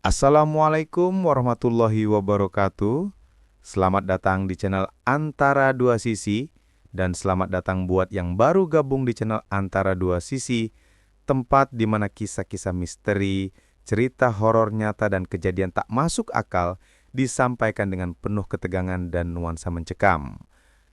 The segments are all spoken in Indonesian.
Assalamualaikum warahmatullahi wabarakatuh. Selamat datang di channel Antara Dua Sisi, dan selamat datang buat yang baru gabung di channel Antara Dua Sisi, tempat di mana kisah-kisah misteri, cerita horor nyata dan kejadian tak masuk akal disampaikan dengan penuh ketegangan dan nuansa mencekam.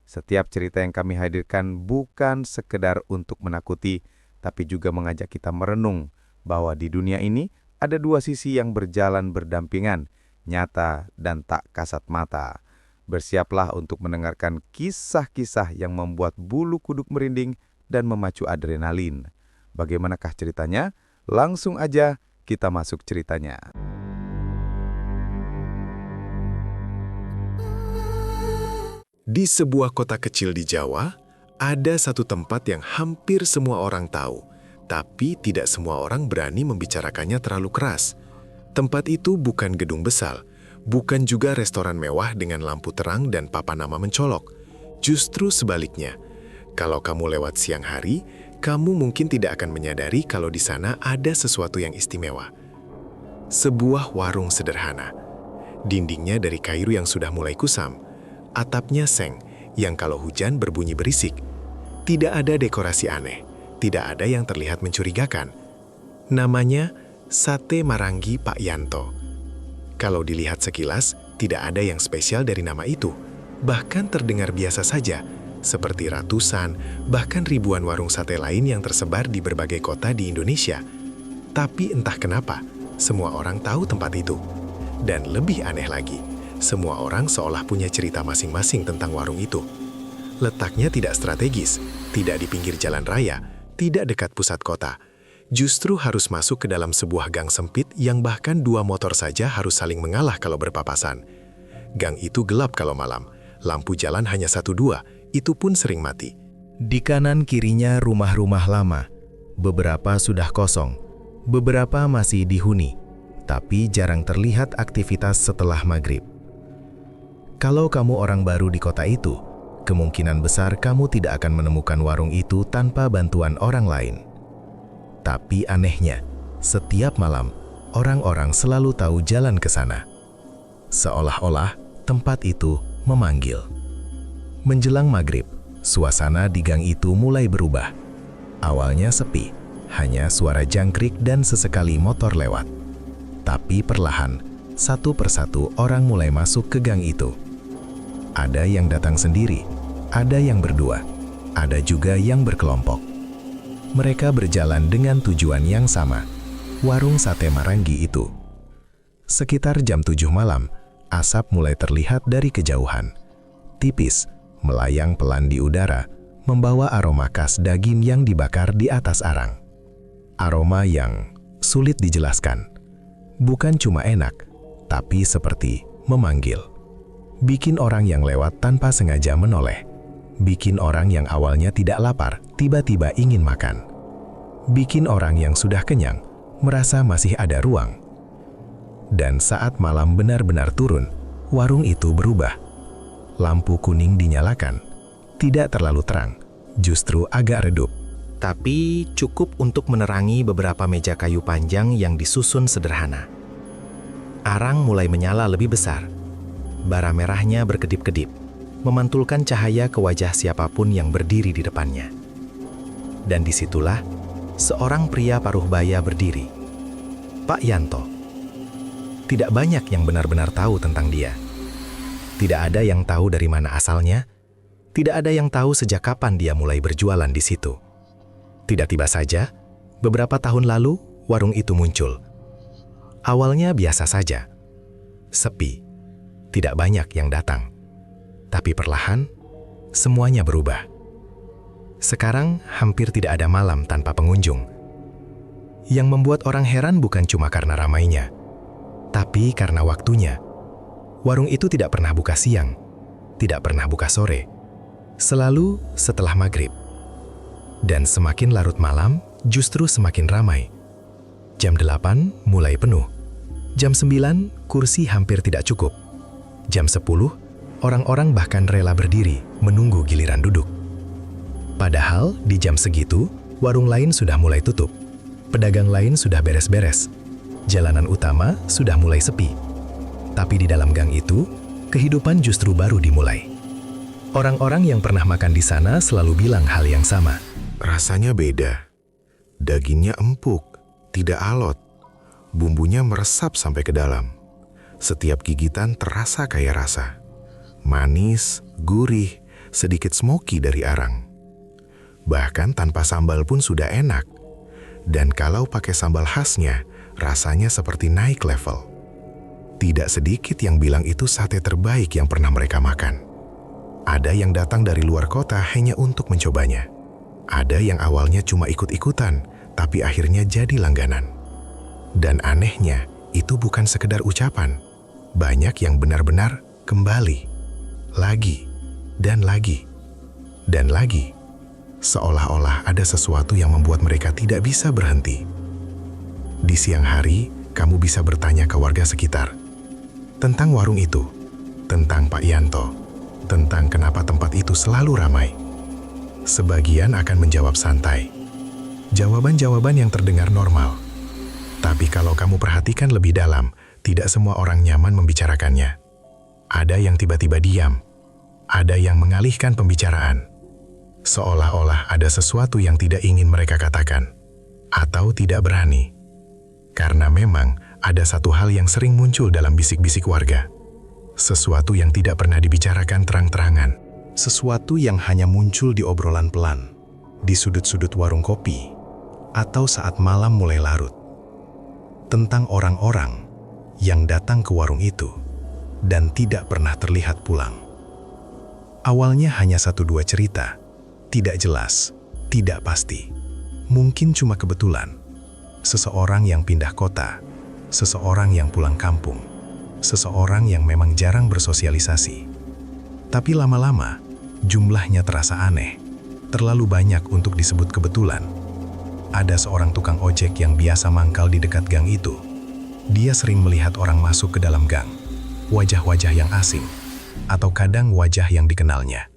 Setiap cerita yang kami hadirkan bukan sekedar untuk menakuti, tapi juga mengajak kita merenung bahwa di dunia ini ada dua sisi yang berjalan berdampingan, nyata dan tak kasat mata. Bersiaplah untuk mendengarkan kisah-kisah yang membuat bulu kuduk merinding dan memacu adrenalin. Bagaimanakah ceritanya? Langsung aja kita masuk ceritanya. Di sebuah kota kecil di Jawa, ada satu tempat yang hampir semua orang tahu, tapi tidak semua orang berani membicarakannya terlalu keras. Tempat itu bukan gedung besar, bukan juga restoran mewah dengan lampu terang dan papan nama mencolok. Justru sebaliknya, kalau kamu lewat siang hari, kamu mungkin tidak akan menyadari kalau di sana ada sesuatu yang istimewa. Sebuah warung sederhana. Dindingnya dari kayu yang sudah mulai kusam. Atapnya seng, yang kalau hujan berbunyi berisik. Tidak ada dekorasi aneh. Tidak ada yang terlihat mencurigakan. Namanya Sate Marangi Pak Yanto. Kalau dilihat sekilas, tidak ada yang spesial dari nama itu. Bahkan terdengar biasa saja, seperti ratusan, bahkan ribuan warung sate lain yang tersebar di berbagai kota di Indonesia. Tapi entah kenapa, semua orang tahu tempat itu. Dan lebih aneh lagi, semua orang seolah punya cerita masing-masing tentang warung itu. Letaknya tidak strategis, tidak di pinggir jalan raya, tidak dekat pusat kota. Justru harus masuk ke dalam sebuah gang sempit yang bahkan dua motor saja harus saling mengalah kalau berpapasan. Gang itu gelap kalau malam, lampu jalan hanya 1-2, itu pun sering mati. Di kanan kirinya rumah-rumah lama, beberapa sudah kosong, beberapa masih dihuni, tapi jarang terlihat aktivitas setelah maghrib. Kalau kamu orang baru di kota itu, kemungkinan besar kamu tidak akan menemukan warung itu tanpa bantuan orang lain. Tapi anehnya, setiap malam, orang-orang selalu tahu jalan ke sana. Seolah-olah tempat itu memanggil. Menjelang maghrib, suasana di gang itu mulai berubah. Awalnya sepi, hanya suara jangkrik dan sesekali motor lewat. Tapi perlahan, satu persatu orang mulai masuk ke gang itu. Ada yang datang sendiri, ada yang berdua, ada juga yang berkelompok. Mereka berjalan dengan tujuan yang sama, warung Sate Marangi itu. Sekitar jam 7 malam, asap mulai terlihat dari kejauhan. Tipis, melayang pelan di udara, membawa aroma khas daging yang dibakar di atas arang. Aroma yang sulit dijelaskan. Bukan cuma enak, tapi seperti memanggil. Bikin orang yang lewat tanpa sengaja menoleh. Bikin orang yang awalnya tidak lapar, tiba-tiba ingin makan. Bikin orang yang sudah kenyang, merasa masih ada ruang. Dan saat malam benar-benar turun, warung itu berubah. Lampu kuning dinyalakan. Tidak terlalu terang, justru agak redup. Tapi cukup untuk menerangi beberapa meja kayu panjang yang disusun sederhana. Arang mulai menyala lebih besar. Bara merahnya berkedip-kedip, memantulkan cahaya ke wajah siapapun yang berdiri di depannya. Dan disitulah, seorang pria paruh baya berdiri. Pak Yanto. Tidak banyak yang benar-benar tahu tentang dia. Tidak ada yang tahu dari mana asalnya, tidak ada yang tahu sejak kapan dia mulai berjualan di situ. Tidak tiba saja, beberapa tahun lalu, warung itu muncul. Awalnya biasa saja, sepi, tidak banyak yang datang. Tapi perlahan, semuanya berubah. Sekarang hampir tidak ada malam tanpa pengunjung. Yang membuat orang heran bukan cuma karena ramainya, tapi karena waktunya. Warung itu tidak pernah buka siang, tidak pernah buka sore, selalu setelah maghrib. Dan semakin larut malam, justru semakin ramai. Jam 8 mulai penuh. Jam 9, kursi hampir tidak cukup. Jam 10, orang-orang bahkan rela berdiri, menunggu giliran duduk. Padahal di jam segitu, warung lain sudah mulai tutup. Pedagang lain sudah beres-beres. Jalanan utama sudah mulai sepi. Tapi di dalam gang itu, kehidupan justru baru dimulai. Orang-orang yang pernah makan di sana selalu bilang hal yang sama. Rasanya beda. Dagingnya empuk, tidak alot. Bumbunya meresap sampai ke dalam. Setiap gigitan terasa kayak rasa. Manis, gurih, sedikit smoky dari arang. Bahkan tanpa sambal pun sudah enak. Dan kalau pakai sambal khasnya, rasanya seperti naik level. Tidak sedikit yang bilang itu sate terbaik yang pernah mereka makan. Ada yang datang dari luar kota hanya untuk mencobanya. Ada yang awalnya cuma ikut-ikutan, tapi akhirnya jadi langganan. Dan anehnya, itu bukan sekedar ucapan. Banyak yang benar-benar kembali. Lagi, dan lagi, dan lagi. Seolah-olah ada sesuatu yang membuat mereka tidak bisa berhenti. Di siang hari, kamu bisa bertanya ke warga sekitar tentang warung itu, tentang Pak Yanto, tentang kenapa tempat itu selalu ramai. Sebagian akan menjawab santai. Jawaban-jawaban yang terdengar normal. Tapi kalau kamu perhatikan lebih dalam, tidak semua orang nyaman membicarakannya. Ada yang tiba-tiba diam. Ada yang mengalihkan pembicaraan. Seolah-olah ada sesuatu yang tidak ingin mereka katakan. Atau tidak berani. Karena memang ada satu hal yang sering muncul dalam bisik-bisik warga. Sesuatu yang tidak pernah dibicarakan terang-terangan. Sesuatu yang hanya muncul di obrolan pelan, di sudut-sudut warung kopi, atau saat malam mulai larut. Tentang orang-orang yang datang ke warung itu dan tidak pernah terlihat pulang. Awalnya hanya 1-2 cerita, tidak jelas, tidak pasti. Mungkin cuma kebetulan. Seseorang yang pindah kota, seseorang yang pulang kampung, seseorang yang memang jarang bersosialisasi. Tapi lama-lama, jumlahnya terasa aneh, terlalu banyak untuk disebut kebetulan. Ada seorang tukang ojek yang biasa mangkal di dekat gang itu. Dia sering melihat orang masuk ke dalam gang, wajah-wajah yang asing, atau kadang wajah yang dikenalnya.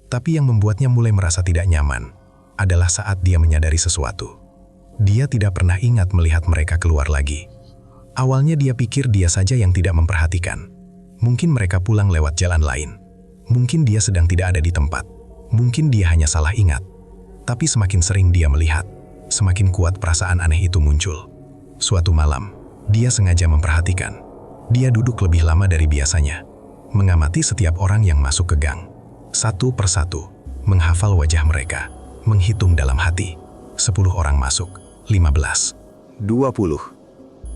Tapi yang membuatnya mulai merasa tidak nyaman adalah saat dia menyadari sesuatu. Dia tidak pernah ingat melihat mereka keluar lagi. Awalnya dia pikir dia saja yang tidak memperhatikan. Mungkin mereka pulang lewat jalan lain. Mungkin dia sedang tidak ada di tempat. Mungkin dia hanya salah ingat. Tapi semakin sering dia melihat, semakin kuat perasaan aneh itu muncul. Suatu malam, dia sengaja memperhatikan. Dia duduk lebih lama dari biasanya, mengamati setiap orang yang masuk ke gang. Satu persatu, menghafal wajah mereka, menghitung dalam hati. 10 orang masuk, 15. 20.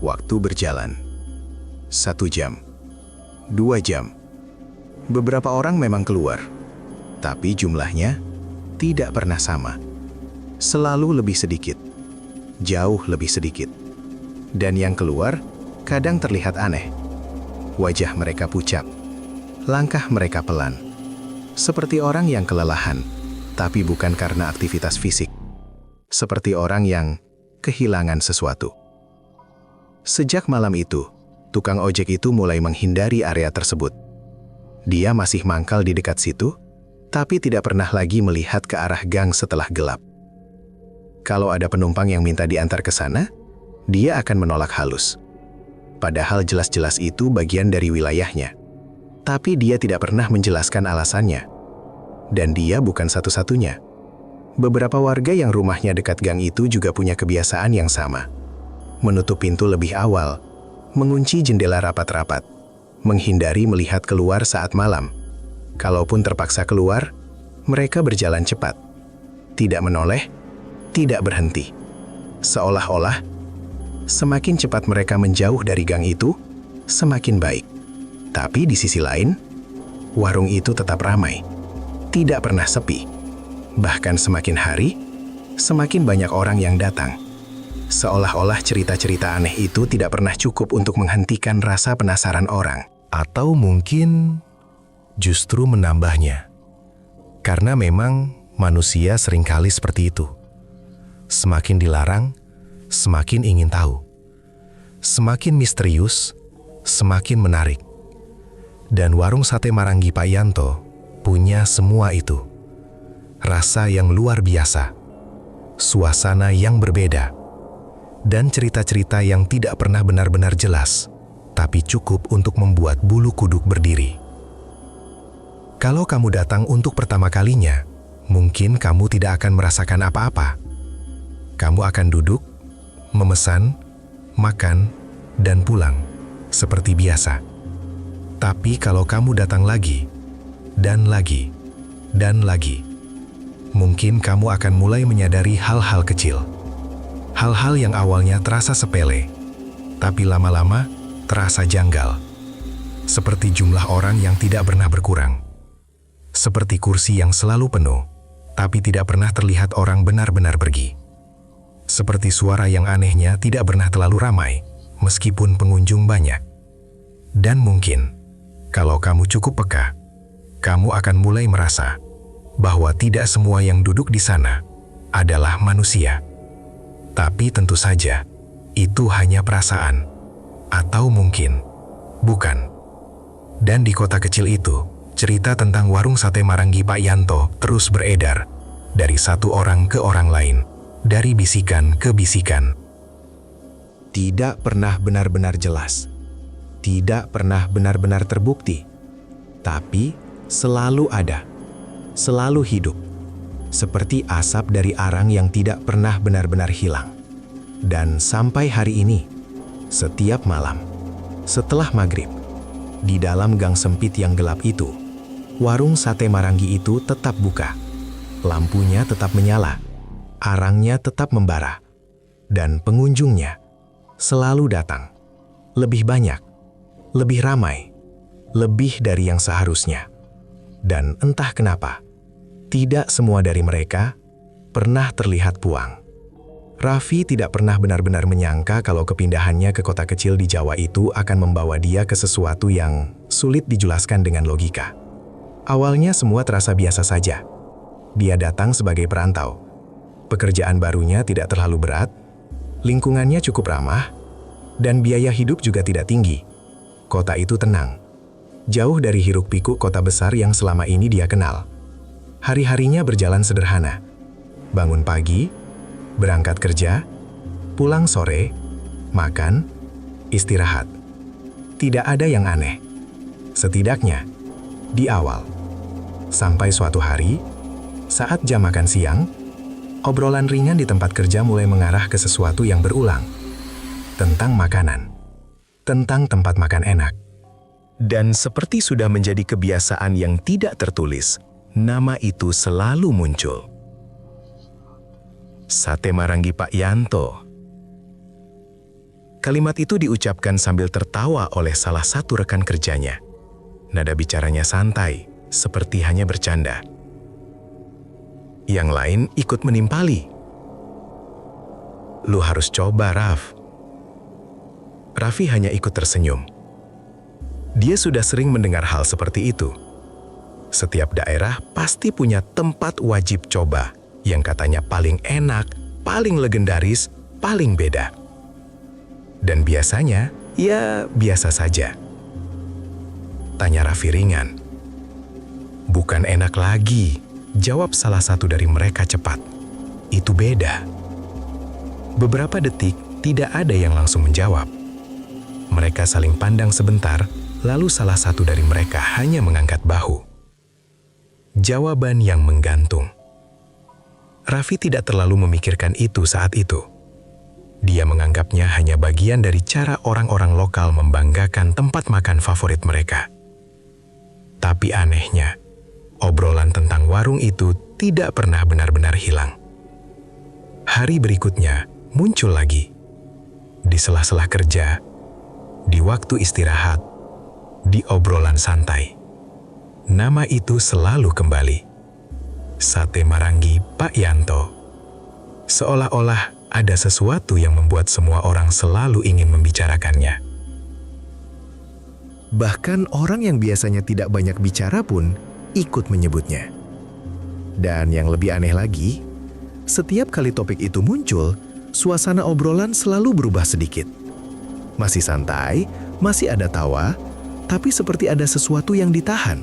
Waktu berjalan. 1 jam. 2 jam. Beberapa orang memang keluar, tapi jumlahnya tidak pernah sama. Selalu lebih sedikit, jauh lebih sedikit. Dan yang keluar kadang terlihat aneh. Wajah mereka pucat, langkah mereka pelan. Seperti orang yang kelelahan, tapi bukan karena aktivitas fisik. Seperti orang yang kehilangan sesuatu. Sejak malam itu, tukang ojek itu mulai menghindari area tersebut. Dia masih mangkal di dekat situ, tapi tidak pernah lagi melihat ke arah gang setelah gelap. Kalau ada penumpang yang minta diantar ke sana, dia akan menolak halus. Padahal jelas-jelas itu bagian dari wilayahnya. Tapi dia tidak pernah menjelaskan alasannya. Dan dia bukan satu-satunya. Beberapa warga yang rumahnya dekat gang itu juga punya kebiasaan yang sama. Menutup pintu lebih awal, mengunci jendela rapat-rapat, menghindari melihat keluar saat malam. Kalaupun terpaksa keluar, mereka berjalan cepat. Tidak menoleh, tidak berhenti. Seolah-olah, semakin cepat mereka menjauh dari gang itu, semakin baik. Tapi di sisi lain, warung itu tetap ramai. Tidak pernah sepi. Bahkan semakin hari, semakin banyak orang yang datang. Seolah-olah cerita-cerita aneh itu tidak pernah cukup untuk menghentikan rasa penasaran orang. Atau mungkin justru menambahnya. Karena memang manusia seringkali seperti itu. Semakin dilarang, semakin ingin tahu. Semakin misterius, semakin menarik. Dan warung sate Maranggi Pak Yanto punya semua itu. Rasa yang luar biasa, suasana yang berbeda, dan cerita-cerita yang tidak pernah benar-benar jelas, tapi cukup untuk membuat bulu kuduk berdiri. Kalau kamu datang untuk pertama kalinya, mungkin kamu tidak akan merasakan apa-apa. Kamu akan duduk, memesan, makan, dan pulang, seperti biasa. Tapi kalau kamu datang lagi, dan lagi, dan lagi, mungkin kamu akan mulai menyadari hal-hal kecil. Hal-hal yang awalnya terasa sepele, tapi lama-lama terasa janggal. Seperti jumlah orang yang tidak pernah berkurang. Seperti kursi yang selalu penuh, tapi tidak pernah terlihat orang benar-benar pergi. Seperti suara yang anehnya tidak pernah terlalu ramai, meskipun pengunjung banyak. Dan mungkin, kalau kamu cukup peka, kamu akan mulai merasa bahwa tidak semua yang duduk di sana adalah manusia. Tapi tentu saja, itu hanya perasaan. Atau mungkin, bukan. Dan di kota kecil itu, cerita tentang warung sate Marangi Pak Yanto terus beredar, dari satu orang ke orang lain, dari bisikan ke bisikan. Tidak pernah benar-benar jelas, tidak pernah benar-benar terbukti, tapi selalu ada, selalu hidup, seperti asap dari arang yang tidak pernah benar-benar hilang. Dan sampai hari ini, setiap malam, setelah maghrib, di dalam gang sempit yang gelap itu, warung sate Marangi itu tetap buka. Lampunya tetap menyala, arangnya tetap membara, dan pengunjungnya selalu datang. Lebih banyak, lebih ramai, lebih dari yang seharusnya. Dan entah kenapa, tidak semua dari mereka pernah terlihat puang. Raffi tidak pernah benar-benar menyangka kalau kepindahannya ke kota kecil di Jawa itu akan membawa dia ke sesuatu yang sulit dijelaskan dengan logika. Awalnya semua terasa biasa saja. Dia datang sebagai perantau. Pekerjaan barunya tidak terlalu berat, lingkungannya cukup ramah, dan biaya hidup juga tidak tinggi. Kota itu tenang, jauh dari hiruk-pikuk kota besar yang selama ini dia kenal. Hari-harinya berjalan sederhana. Bangun pagi, berangkat kerja, pulang sore, makan, istirahat. Tidak ada yang aneh. Setidaknya, di awal. Sampai suatu hari, saat jam makan siang, obrolan ringan di tempat kerja mulai mengarah ke sesuatu yang berulang. Tentang makanan. Tentang tempat makan enak. Dan seperti sudah menjadi kebiasaan yang tidak tertulis, nama itu selalu muncul. Sate Marangi Pak Yanto. Kalimat itu diucapkan sambil tertawa oleh salah satu rekan kerjanya. Nada bicaranya santai, seperti hanya bercanda. Yang lain ikut menimpali. Lu harus coba, Raf. Raffi hanya ikut tersenyum. Dia sudah sering mendengar hal seperti itu. Setiap daerah pasti punya tempat wajib coba yang katanya paling enak, paling legendaris, paling beda. Dan biasanya, ya biasa saja. Tanya Raffi ringan. Bukan enak lagi, jawab salah satu dari mereka cepat. Itu beda. Beberapa detik, tidak ada yang langsung menjawab. Mereka saling pandang sebentar, lalu salah satu dari mereka hanya mengangkat bahu. Jawaban yang menggantung. Raffi tidak terlalu memikirkan itu saat itu. Dia menganggapnya hanya bagian dari cara orang-orang lokal membanggakan tempat makan favorit mereka. Tapi anehnya, obrolan tentang warung itu tidak pernah benar-benar hilang. Hari berikutnya muncul lagi. Di sela-sela kerja, di waktu istirahat, di obrolan santai. Nama itu selalu kembali. Sate Marangi Pak Yanto. Seolah-olah ada sesuatu yang membuat semua orang selalu ingin membicarakannya. Bahkan orang yang biasanya tidak banyak bicara pun ikut menyebutnya. Dan yang lebih aneh lagi, setiap kali topik itu muncul, suasana obrolan selalu berubah sedikit. Masih santai, masih ada tawa, tapi seperti ada sesuatu yang ditahan.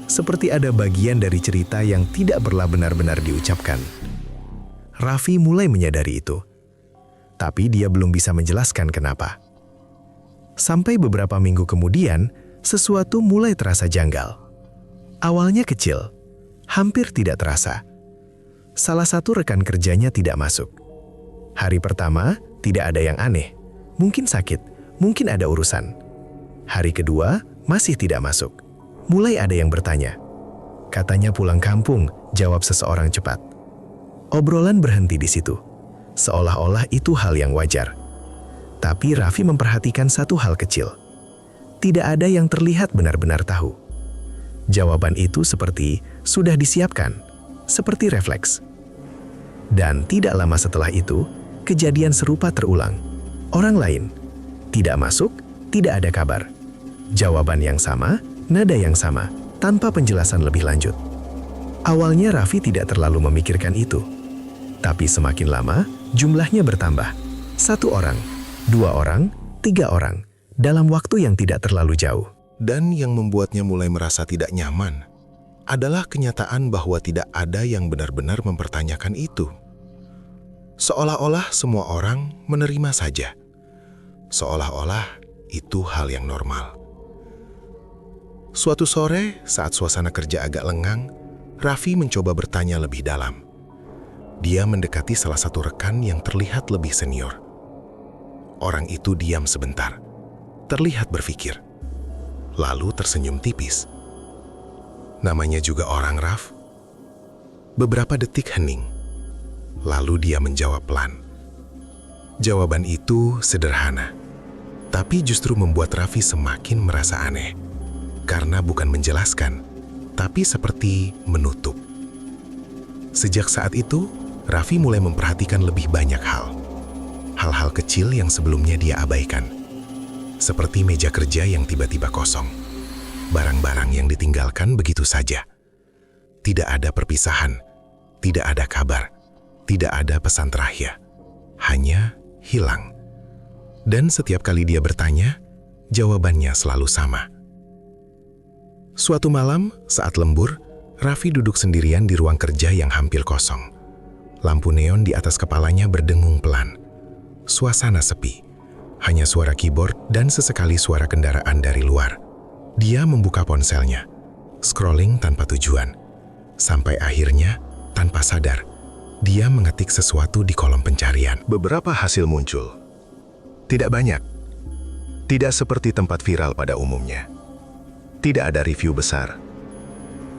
Seperti ada bagian dari cerita yang tidak pernah benar-benar diucapkan. Raffi mulai menyadari itu. tapi dia belum bisa menjelaskan kenapa. Sampai beberapa minggu kemudian, sesuatu mulai terasa janggal. Awalnya kecil, hampir tidak terasa. Salah satu rekan kerjanya tidak masuk. Hari pertama, tidak ada yang aneh. Mungkin sakit, mungkin ada urusan. Hari kedua, masih tidak masuk. Mulai ada yang bertanya. Katanya pulang kampung, jawab seseorang cepat. Obrolan berhenti di situ. Seolah-olah itu hal yang wajar. Tapi Raffi memperhatikan satu hal kecil. Tidak ada yang terlihat benar-benar tahu. Jawaban itu seperti sudah disiapkan, seperti refleks. Dan tidak lama setelah itu, kejadian serupa terulang. Orang lain, tidak masuk, tidak ada kabar. Jawaban yang sama, nada yang sama, tanpa penjelasan lebih lanjut. Awalnya Raffi tidak terlalu memikirkan itu. Tapi semakin lama, jumlahnya bertambah. 1 orang, 2 orang, 3 orang, dalam waktu yang tidak terlalu jauh. Dan yang membuatnya mulai merasa tidak nyaman adalah kenyataan bahwa tidak ada yang benar-benar mempertanyakan itu. Seolah-olah semua orang menerima saja. Seolah-olah itu hal yang normal. Suatu sore, saat suasana kerja agak lengang, Raffi mencoba bertanya lebih dalam. Dia mendekati salah satu rekan yang terlihat lebih senior. Orang itu diam sebentar, terlihat berpikir, lalu tersenyum tipis. Namanya juga orang, Raf. Beberapa detik hening, lalu dia menjawab pelan. Jawaban itu sederhana, tapi justru membuat Raffi semakin merasa aneh. Karena bukan menjelaskan, tapi seperti menutup. Sejak saat itu, Raffi mulai memperhatikan lebih banyak hal. Hal-hal kecil yang sebelumnya dia abaikan. Seperti meja kerja yang tiba-tiba kosong. Barang-barang yang ditinggalkan begitu saja. Tidak ada perpisahan, tidak ada kabar, tidak ada pesan terakhir. Hanya hilang. Dan setiap kali dia bertanya, jawabannya selalu sama. Suatu malam, saat lembur, Raffi duduk sendirian di ruang kerja yang hampir kosong. Lampu neon di atas kepalanya berdengung pelan. Suasana sepi, hanya suara keyboard dan sesekali suara kendaraan dari luar. Dia membuka ponselnya, scrolling tanpa tujuan. Sampai akhirnya, tanpa sadar, dia mengetik sesuatu di kolom pencarian. Beberapa hasil muncul. Tidak banyak. Tidak seperti tempat viral pada umumnya. Tidak ada review besar.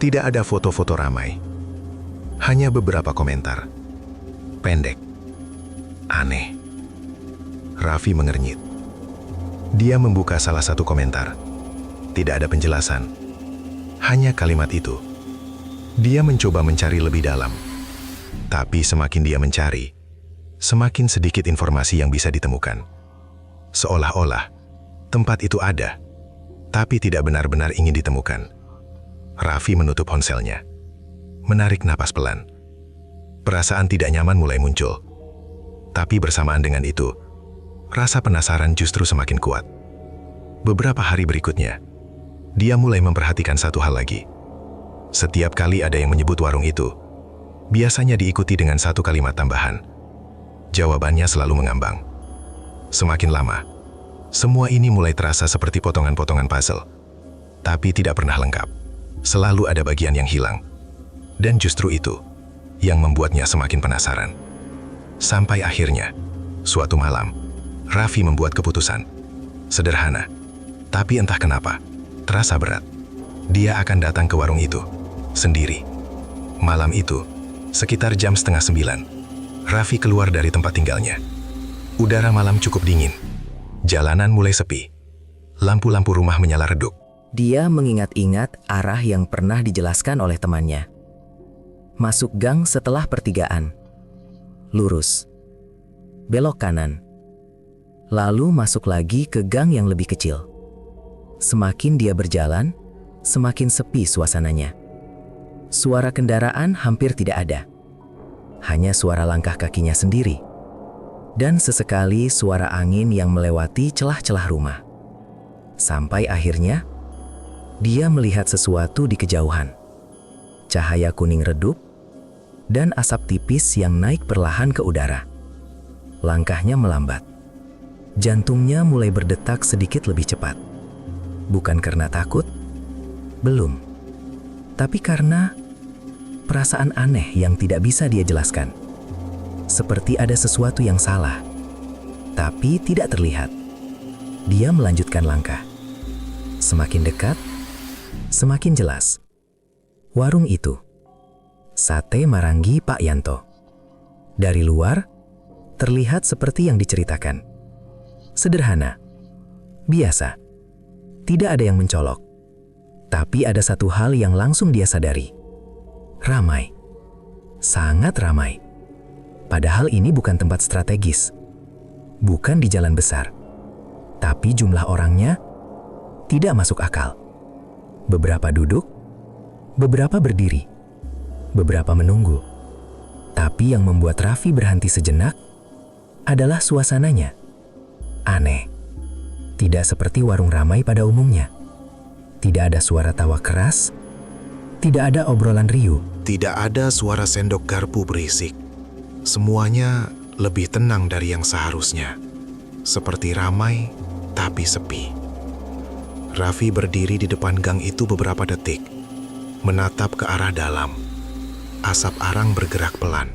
Tidak ada foto-foto ramai. Hanya beberapa komentar. Pendek. Aneh. Raffi mengernyit. Dia membuka salah satu komentar. Tidak ada penjelasan. Hanya kalimat itu. Dia mencoba mencari lebih dalam. Tapi semakin dia mencari, semakin sedikit informasi yang bisa ditemukan. Seolah-olah tempat itu ada, tapi tidak benar-benar ingin ditemukan. Raffi menutup ponselnya. Menarik napas pelan. Perasaan tidak nyaman mulai muncul. Tapi bersamaan dengan itu, rasa penasaran justru semakin kuat. Beberapa hari berikutnya, dia mulai memperhatikan satu hal lagi. Setiap kali ada yang menyebut warung itu, biasanya diikuti dengan satu kalimat tambahan. Jawabannya selalu mengambang. Semakin lama, semua ini mulai terasa seperti potongan-potongan puzzle. Tapi tidak pernah lengkap. Selalu ada bagian yang hilang. Dan justru itu yang membuatnya semakin penasaran. Sampai akhirnya, suatu malam, Raffi membuat keputusan. Sederhana, tapi entah kenapa, terasa berat. Dia akan datang ke warung itu, sendiri. Malam itu, sekitar jam 8:30, Raffi keluar dari tempat tinggalnya. Udara malam cukup dingin. Jalanan mulai sepi. Lampu-lampu rumah menyala redup. Dia mengingat-ingat arah yang pernah dijelaskan oleh temannya. Masuk gang setelah pertigaan. Lurus. Belok kanan. Lalu masuk lagi ke gang yang lebih kecil. Semakin dia berjalan, semakin sepi suasananya. Suara kendaraan hampir tidak ada. Hanya suara langkah kakinya sendiri. Dan sesekali suara angin yang melewati celah-celah rumah. Sampai akhirnya, dia melihat sesuatu di kejauhan. Cahaya kuning redup, dan asap tipis yang naik perlahan ke udara. langkahnya melambat. Jantungnya mulai berdetak sedikit lebih cepat. Bukan karena takut, belum. Tapi karena perasaan aneh yang tidak bisa dia jelaskan. Seperti ada sesuatu yang salah, tapi tidak terlihat. Dia melanjutkan langkah. Semakin dekat, semakin jelas. Warung itu, Sate Marangi Pak Yanto. Dari luar, terlihat seperti yang diceritakan. Sederhana, biasa, tidak ada yang mencolok. Tapi ada satu hal yang langsung dia sadari. Ramai, sangat ramai. Padahal ini bukan tempat strategis, bukan di jalan besar. Tapi jumlah orangnya tidak masuk akal. Beberapa duduk, beberapa berdiri, beberapa menunggu. Tapi yang membuat Raffi berhenti sejenak adalah suasananya. Aneh, tidak seperti warung ramai pada umumnya. Tidak ada suara tawa keras, tidak ada obrolan riuh. Tidak ada suara sendok garpu berisik. Semuanya lebih tenang dari yang seharusnya. Seperti ramai, tapi sepi. Raffi berdiri di depan gang itu beberapa detik, menatap ke arah dalam. Asap arang bergerak pelan.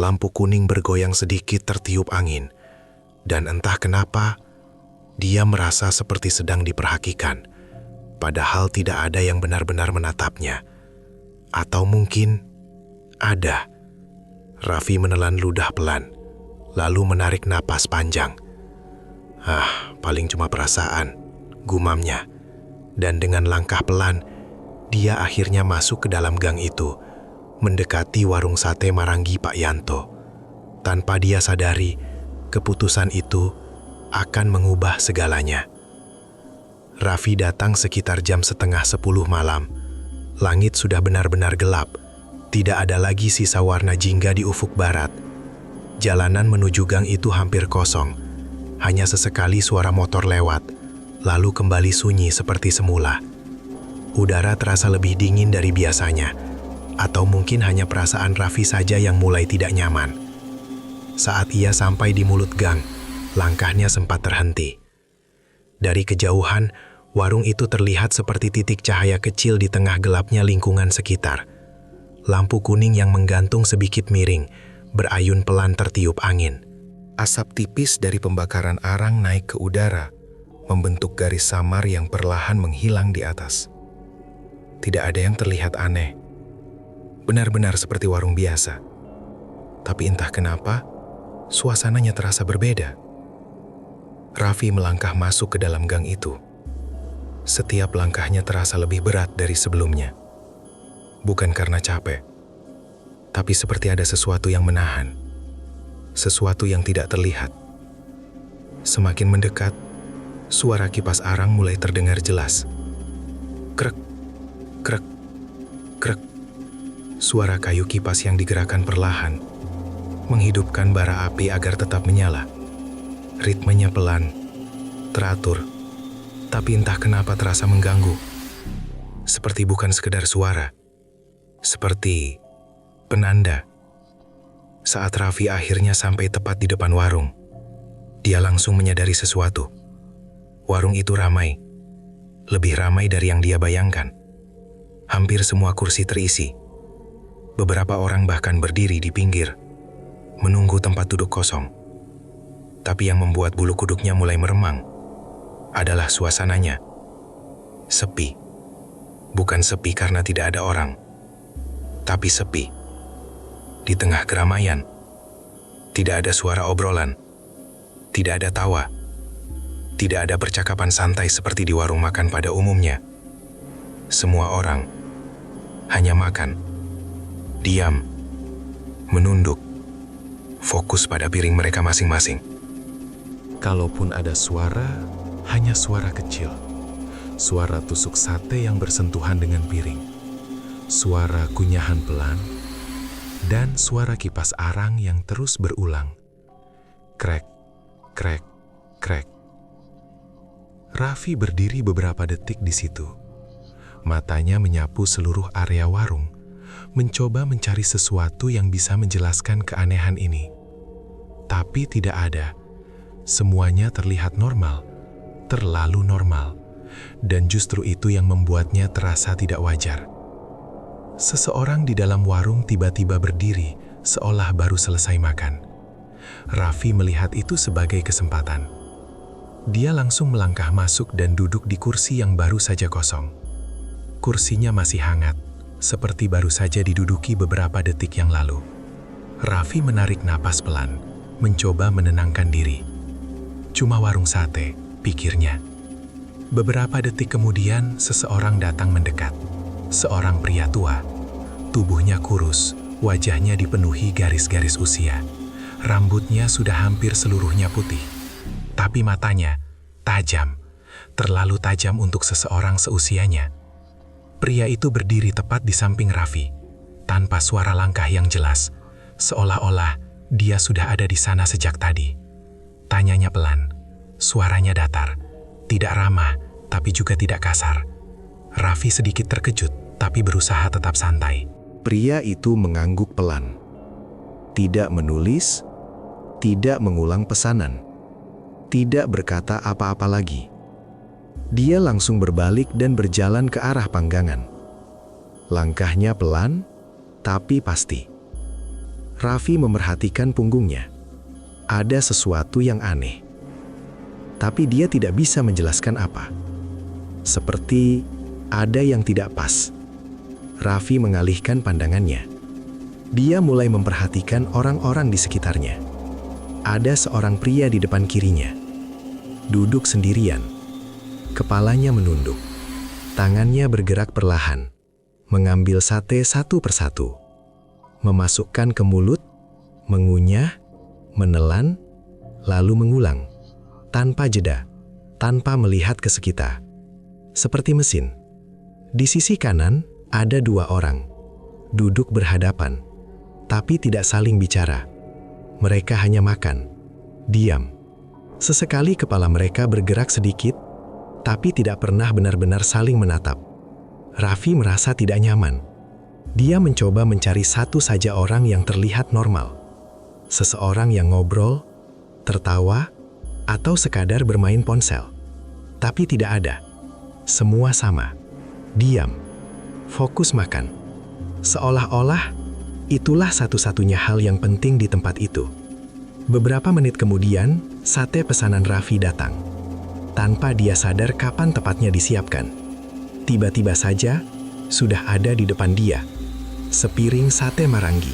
Lampu kuning bergoyang sedikit tertiup angin. Dan entah kenapa, dia merasa seperti sedang diperhatikan. Padahal tidak ada yang benar-benar menatapnya. Atau mungkin ada. Raffi menelan ludah pelan, lalu menarik napas panjang. Paling cuma perasaan, gumamnya. Dan dengan langkah pelan, dia akhirnya masuk ke dalam gang itu, mendekati warung Sate Marangi Pak Yanto. Tanpa dia sadari, keputusan itu akan mengubah segalanya. Raffi datang sekitar jam 9:30 malam. Langit sudah benar-benar gelap. Tidak ada lagi sisa warna jingga di ufuk barat. Jalanan menuju gang itu hampir kosong. Hanya sesekali suara motor lewat, lalu kembali sunyi seperti semula. Udara terasa lebih dingin dari biasanya, atau mungkin hanya perasaan Raffi saja yang mulai tidak nyaman. Saat ia sampai di mulut gang, langkahnya sempat terhenti. Dari kejauhan, warung itu terlihat seperti titik cahaya kecil di tengah gelapnya lingkungan sekitar. Lampu kuning yang menggantung sedikit miring, berayun pelan tertiup angin. Asap tipis dari pembakaran arang naik ke udara, membentuk garis samar yang perlahan menghilang di atas. Tidak ada yang terlihat aneh. Benar-benar seperti warung biasa. Tapi entah kenapa, suasananya terasa berbeda. Raffi melangkah masuk ke dalam gang itu. Setiap langkahnya terasa lebih berat dari sebelumnya. Bukan karena capek, tapi seperti ada sesuatu yang menahan. Sesuatu yang tidak terlihat. Semakin mendekat, suara kipas arang mulai terdengar jelas. Krek, krek, krek. Suara kayu kipas yang digerakkan perlahan, menghidupkan bara api agar tetap menyala. Ritmenya pelan, teratur, tapi entah kenapa terasa mengganggu. Seperti bukan sekedar suara, seperti penanda. Saat Raffi akhirnya sampai tepat di depan warung, dia langsung menyadari sesuatu. Warung itu ramai, lebih ramai dari yang dia bayangkan. Hampir semua kursi terisi. Beberapa orang bahkan berdiri di pinggir, menunggu tempat duduk kosong. Tapi yang membuat bulu kuduknya mulai meremang adalah suasananya. Sepi. Bukan sepi karena tidak ada orang, tapi sepi. Di tengah keramaian, tidak ada suara obrolan, tidak ada tawa, tidak ada percakapan santai seperti di warung makan pada umumnya. Semua orang hanya makan, diam, menunduk, fokus pada piring mereka masing-masing. Kalaupun ada suara, hanya suara kecil. Suara tusuk sate yang bersentuhan dengan piring. Suara kunyahan pelan. Dan suara kipas arang yang terus berulang. Krek, krek, krek. Raffi berdiri beberapa detik di situ. Matanya menyapu seluruh area warung, mencoba mencari sesuatu yang bisa menjelaskan keanehan ini. Tapi tidak ada. Semuanya terlihat normal, terlalu normal. Dan justru itu yang membuatnya terasa tidak wajar. Seseorang di dalam warung tiba-tiba berdiri, seolah baru selesai makan. Raffi melihat itu sebagai kesempatan. Dia langsung melangkah masuk dan duduk di kursi yang baru saja kosong. Kursinya masih hangat, seperti baru saja diduduki beberapa detik yang lalu. Raffi menarik napas pelan, mencoba menenangkan diri. Cuma warung sate, pikirnya. Beberapa detik kemudian, seseorang datang mendekat. Seorang pria tua. Tubuhnya kurus, wajahnya dipenuhi garis-garis usia. Rambutnya sudah hampir seluruhnya putih. Tapi matanya tajam, terlalu tajam untuk seseorang seusianya. Pria itu berdiri tepat di samping Raffi, tanpa suara langkah yang jelas, seolah-olah dia sudah ada di sana sejak tadi. Tanyanya pelan, suaranya datar, tidak ramah, tapi juga tidak kasar. Raffi sedikit terkejut, tapi berusaha tetap santai. Pria itu mengangguk pelan. Tidak menulis, tidak mengulang pesanan, tidak berkata apa-apa lagi. Dia langsung berbalik dan berjalan ke arah panggangan. Langkahnya pelan, tapi pasti. Raffi memerhatikan punggungnya. Ada sesuatu yang aneh. Tapi dia tidak bisa menjelaskan apa. Seperti ada yang tidak pas. Raffi mengalihkan pandangannya. Dia mulai memperhatikan orang-orang di sekitarnya. Ada seorang pria di depan kirinya. Duduk sendirian. Kepalanya menunduk. Tangannya bergerak perlahan. Mengambil sate satu persatu. Memasukkan ke mulut, mengunyah, menelan, lalu mengulang. Tanpa jeda, tanpa melihat ke sekitar. Seperti mesin. Di sisi kanan, ada dua orang. Duduk berhadapan, tapi tidak saling bicara. Mereka hanya makan, diam. Sesekali kepala mereka bergerak sedikit, tapi tidak pernah benar-benar saling menatap. Raffi merasa tidak nyaman. Dia mencoba mencari satu saja orang yang terlihat normal. Seseorang yang ngobrol, tertawa, atau sekadar bermain ponsel. Tapi tidak ada. Semua sama. Diam. Fokus makan. Seolah-olah itulah satu-satunya hal yang penting di tempat itu. Beberapa menit kemudian, sate pesanan Raffi datang. Tanpa dia sadar kapan tepatnya disiapkan. Tiba-tiba saja, sudah ada di depan dia. Sepiring sate marangi.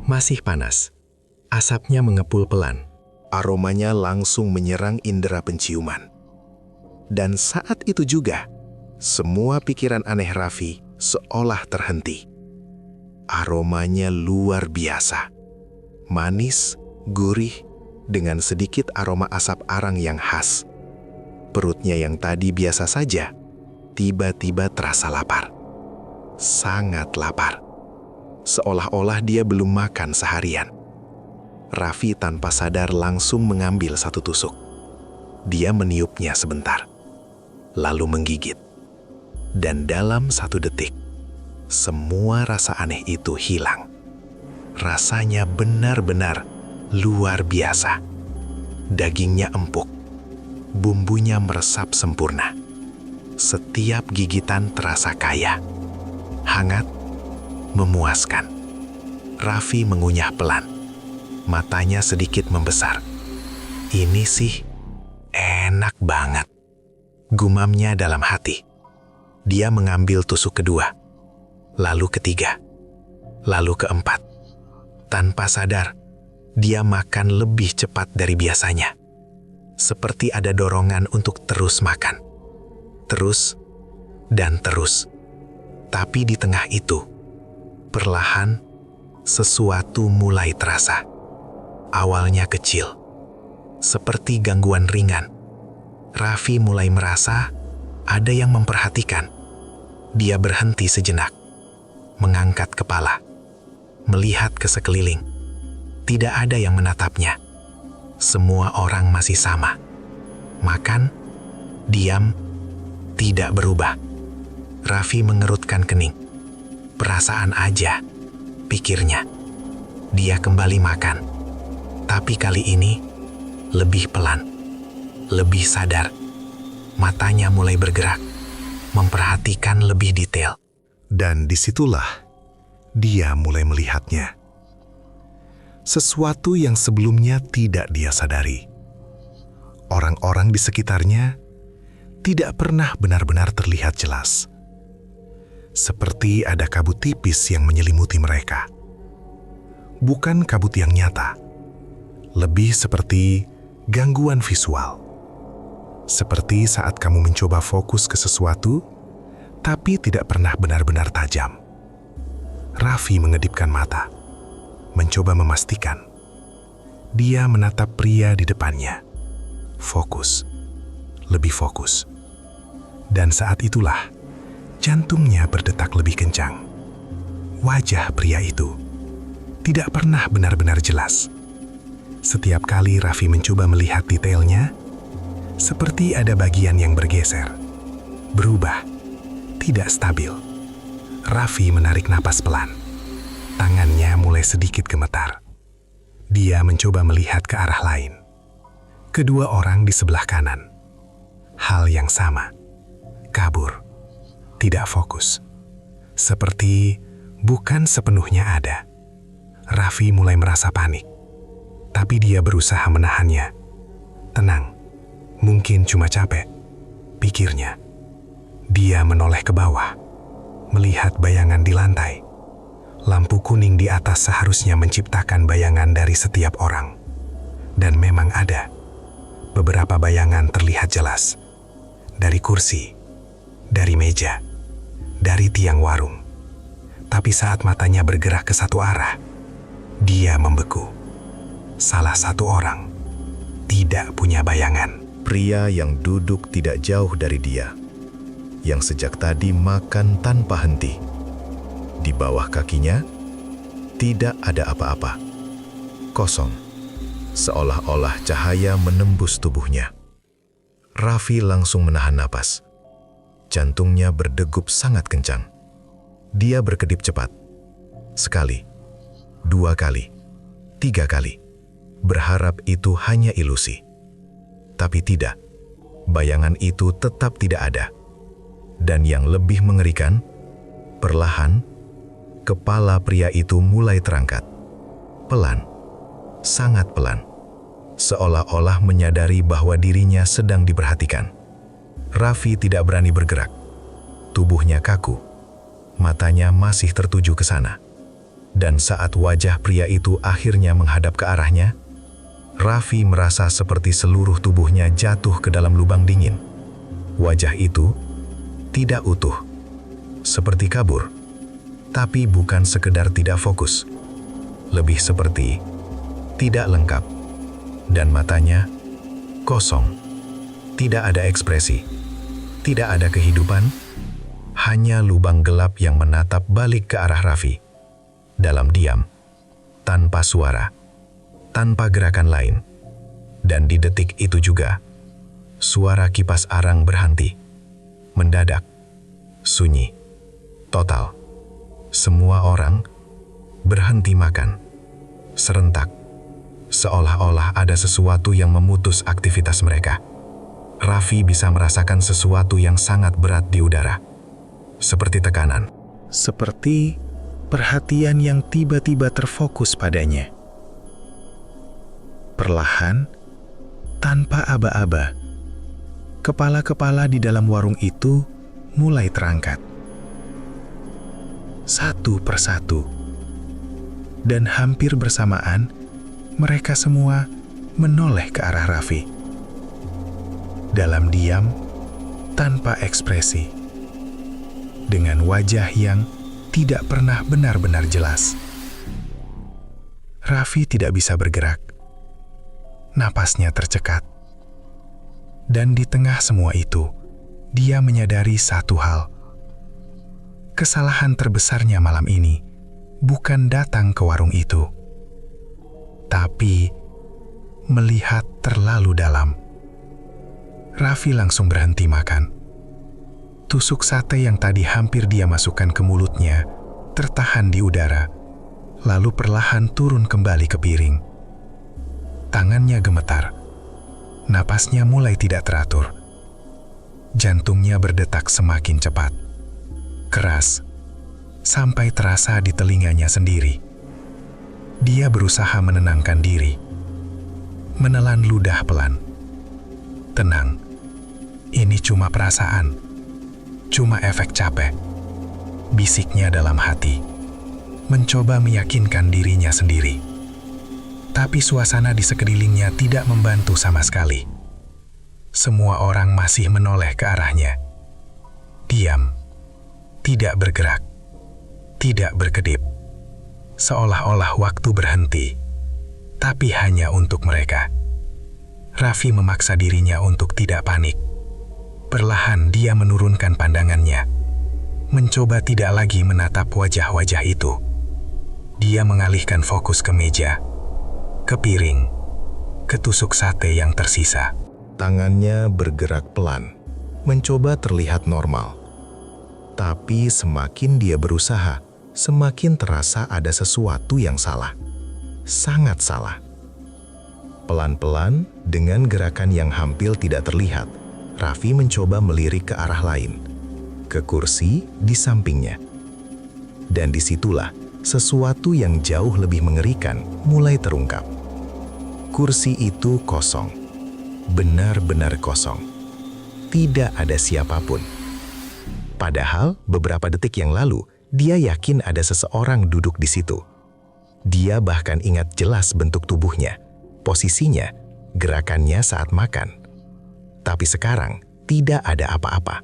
Masih panas. Asapnya mengepul pelan. Aromanya langsung menyerang indera penciuman. Dan saat itu juga, semua pikiran aneh Raffi seolah terhenti. Aromanya luar biasa. Manis, gurih, dengan sedikit aroma asap arang yang khas. Perutnya yang tadi biasa saja, tiba-tiba terasa lapar. Sangat lapar. Seolah-olah dia belum makan seharian. Raffi tanpa sadar langsung mengambil satu tusuk. Dia meniupnya sebentar, lalu menggigit. Dan dalam satu detik, semua rasa aneh itu hilang. Rasanya benar-benar luar biasa. Dagingnya empuk, bumbunya meresap sempurna. Setiap gigitan terasa kaya, hangat, memuaskan. Raffi mengunyah pelan. Matanya sedikit membesar. Ini sih enak banget, gumamnya dalam hati. Dia mengambil tusuk kedua, lalu ketiga, lalu keempat. Tanpa sadar, dia makan lebih cepat dari biasanya. Seperti ada dorongan untuk terus makan. Terus dan terus. Tapi di tengah itu, perlahan sesuatu mulai terasa. Awalnya kecil, seperti gangguan ringan. Raffi mulai merasa ada yang memperhatikan. Dia berhenti sejenak, mengangkat kepala, melihat ke sekeliling. Tidak ada yang menatapnya. Semua orang masih sama. Makan, diam, tidak berubah. Raffi mengerutkan kening. Perasaan aja, pikirnya. Dia kembali makan. Tapi kali ini lebih pelan, lebih sadar. Matanya mulai bergerak, memperhatikan lebih detail. Dan disitulah dia mulai melihatnya. Sesuatu yang sebelumnya tidak dia sadari. Orang-orang di sekitarnya tidak pernah benar-benar terlihat jelas. Seperti ada kabut tipis yang menyelimuti mereka. Bukan kabut yang nyata, lebih seperti gangguan visual. Seperti saat kamu mencoba fokus ke sesuatu, tapi tidak pernah benar-benar tajam. Raffi mengedipkan mata, mencoba memastikan. Dia menatap pria di depannya. Fokus, lebih fokus. Dan saat itulah, jantungnya berdetak lebih kencang. Wajah pria itu tidak pernah benar-benar jelas. Setiap kali Raffi mencoba melihat detailnya, seperti ada bagian yang bergeser, berubah, tidak stabil. Raffi menarik napas pelan. Tangannya mulai sedikit gemetar. Dia mencoba melihat ke arah lain. Kedua orang di sebelah kanan. Hal yang sama. Kabur. Tidak fokus. Seperti bukan sepenuhnya ada. Raffi mulai merasa panik. Tapi dia berusaha menahannya. Tenang. Mungkin cuma capek. Pikirnya. Dia menoleh ke bawah. Melihat bayangan di lantai. Lampu kuning di atas seharusnya menciptakan bayangan dari setiap orang. Dan memang ada. Beberapa bayangan terlihat jelas. Dari kursi, dari meja, dari tiang warung. Tapi saat matanya bergerak ke satu arah, dia membeku. Salah satu orang tidak punya bayangan. Pria yang duduk tidak jauh dari dia, yang sejak tadi makan tanpa henti. Di bawah kakinya, tidak ada apa-apa. Kosong, seolah-olah cahaya menembus tubuhnya. Raffi langsung menahan napas. Jantungnya berdegup sangat kencang. Dia berkedip cepat. Sekali, 2 kali, 3 kali. Berharap itu hanya ilusi. Tapi tidak, bayangan itu tetap tidak ada. Dan yang lebih mengerikan, perlahan, kepala pria itu mulai terangkat. Pelan, sangat pelan. Seolah-olah menyadari bahwa dirinya sedang diperhatikan. Raffi tidak berani bergerak. Tubuhnya kaku. Matanya masih tertuju ke sana. Dan saat wajah pria itu akhirnya menghadap ke arahnya, Raffi merasa seperti seluruh tubuhnya jatuh ke dalam lubang dingin. Wajah itu tidak utuh, seperti kabur, tapi bukan sekedar tidak fokus. Lebih seperti tidak lengkap, dan matanya kosong. Tidak ada ekspresi, tidak ada kehidupan, hanya lubang gelap yang menatap balik ke arah Raffi. Dalam diam, tanpa suara, tanpa gerakan lain. Dan di detik itu juga, suara kipas arang berhenti. Mendadak, sunyi, total. Semua orang berhenti makan. Serentak, seolah-olah ada sesuatu yang memutus aktivitas mereka. Raffi bisa merasakan sesuatu yang sangat berat di udara. Seperti tekanan. Seperti perhatian yang tiba-tiba terfokus padanya. Perlahan, tanpa aba-aba, kepala-kepala di dalam warung itu mulai terangkat. Satu persatu. Dan hampir bersamaan, mereka semua menoleh ke arah Raffi. Dalam diam, tanpa ekspresi. Dengan wajah yang tidak pernah benar-benar jelas. Raffi tidak bisa bergerak. Napasnya tercekat. Dan di tengah semua itu, dia menyadari satu hal. Kesalahan terbesarnya malam ini bukan datang ke warung itu, tapi melihat terlalu dalam. Raffi langsung berhenti makan. Tusuk sate yang tadi hampir dia masukkan ke mulutnya tertahan di udara, lalu perlahan turun kembali ke piring. Tangannya gemetar. Napasnya mulai tidak teratur. Jantungnya berdetak semakin cepat. Keras, sampai terasa di telinganya sendiri. Dia berusaha menenangkan diri. Menelan ludah pelan. Tenang, ini cuma perasaan. Cuma efek capek. Bisiknya dalam hati. Mencoba meyakinkan dirinya sendiri. Tapi suasana di sekelilingnya tidak membantu sama sekali. Semua orang masih menoleh ke arahnya. Diam, tidak bergerak, tidak berkedip. Seolah-olah waktu berhenti, tapi hanya untuk mereka. Raffi memaksa dirinya untuk tidak panik. Perlahan dia menurunkan pandangannya, mencoba tidak lagi menatap wajah-wajah itu. Dia mengalihkan fokus ke meja, ke piring, ke tusuk sate yang tersisa. Tangannya bergerak pelan, mencoba terlihat normal. Tapi semakin dia berusaha, semakin terasa ada sesuatu yang salah. Sangat salah. Pelan-pelan, dengan gerakan yang hampir tidak terlihat, Raffi mencoba melirik ke arah lain, ke kursi di sampingnya. Dan disitulah, sesuatu yang jauh lebih mengerikan mulai terungkap. Kursi itu kosong. Benar-benar kosong. Tidak ada siapapun. Padahal beberapa detik yang lalu, dia yakin ada seseorang duduk di situ. Dia bahkan ingat jelas bentuk tubuhnya, posisinya, gerakannya saat makan. Tapi sekarang tidak ada apa-apa.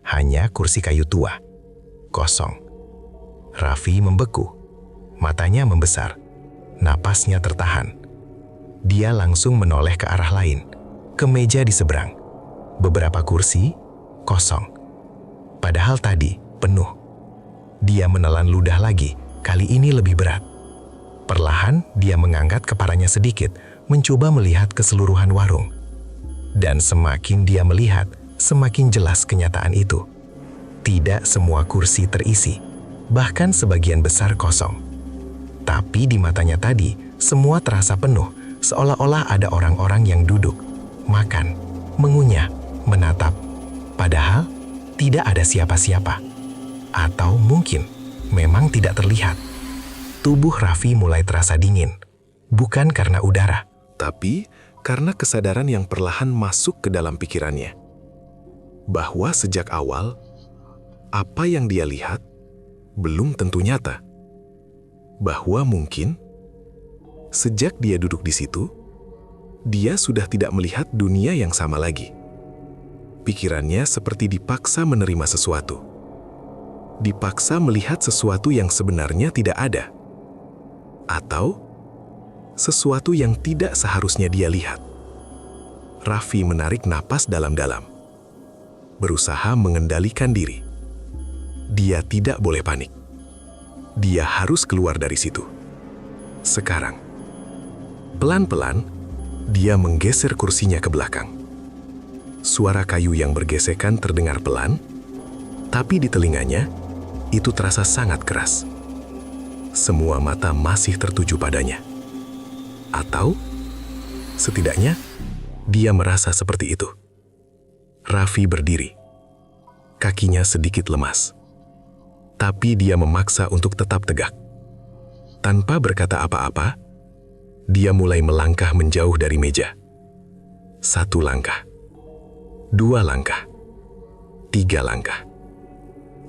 Hanya kursi kayu tua. Kosong. Raffi membeku. Matanya membesar. Napasnya tertahan. Dia langsung menoleh ke arah lain. Ke meja di seberang. Beberapa kursi kosong. Padahal tadi penuh. Dia menelan ludah lagi, kali ini lebih berat. Perlahan dia mengangkat kepalanya sedikit, mencoba melihat keseluruhan warung. Dan semakin dia melihat, semakin jelas kenyataan itu. Tidak semua kursi terisi, bahkan sebagian besar kosong. Tapi di matanya tadi, semua terasa penuh, seolah-olah ada orang-orang yang duduk, makan, mengunyah, menatap. Padahal tidak ada siapa-siapa. Atau mungkin memang tidak terlihat. Tubuh Raffi mulai terasa dingin, bukan karena udara, tapi karena kesadaran yang perlahan masuk ke dalam pikirannya. Bahwa sejak awal, apa yang dia lihat belum tentu nyata. Bahwa mungkin sejak dia duduk di situ, dia sudah tidak melihat dunia yang sama lagi. Pikirannya seperti dipaksa menerima sesuatu. Dipaksa melihat sesuatu yang sebenarnya tidak ada. Atau sesuatu yang tidak seharusnya dia lihat. Raffi menarik napas dalam-dalam. Berusaha mengendalikan diri. Dia tidak boleh panik. Dia harus keluar dari situ. Sekarang. Pelan-pelan, dia menggeser kursinya ke belakang. Suara kayu yang bergesekan terdengar pelan, tapi di telinganya, itu terasa sangat keras. Semua mata masih tertuju padanya. Atau, setidaknya, dia merasa seperti itu. Raffi berdiri. Kakinya sedikit lemas. Tapi dia memaksa untuk tetap tegak. Tanpa berkata apa-apa, dia mulai melangkah menjauh dari meja. 1 langkah. 2 langkah. 3 langkah.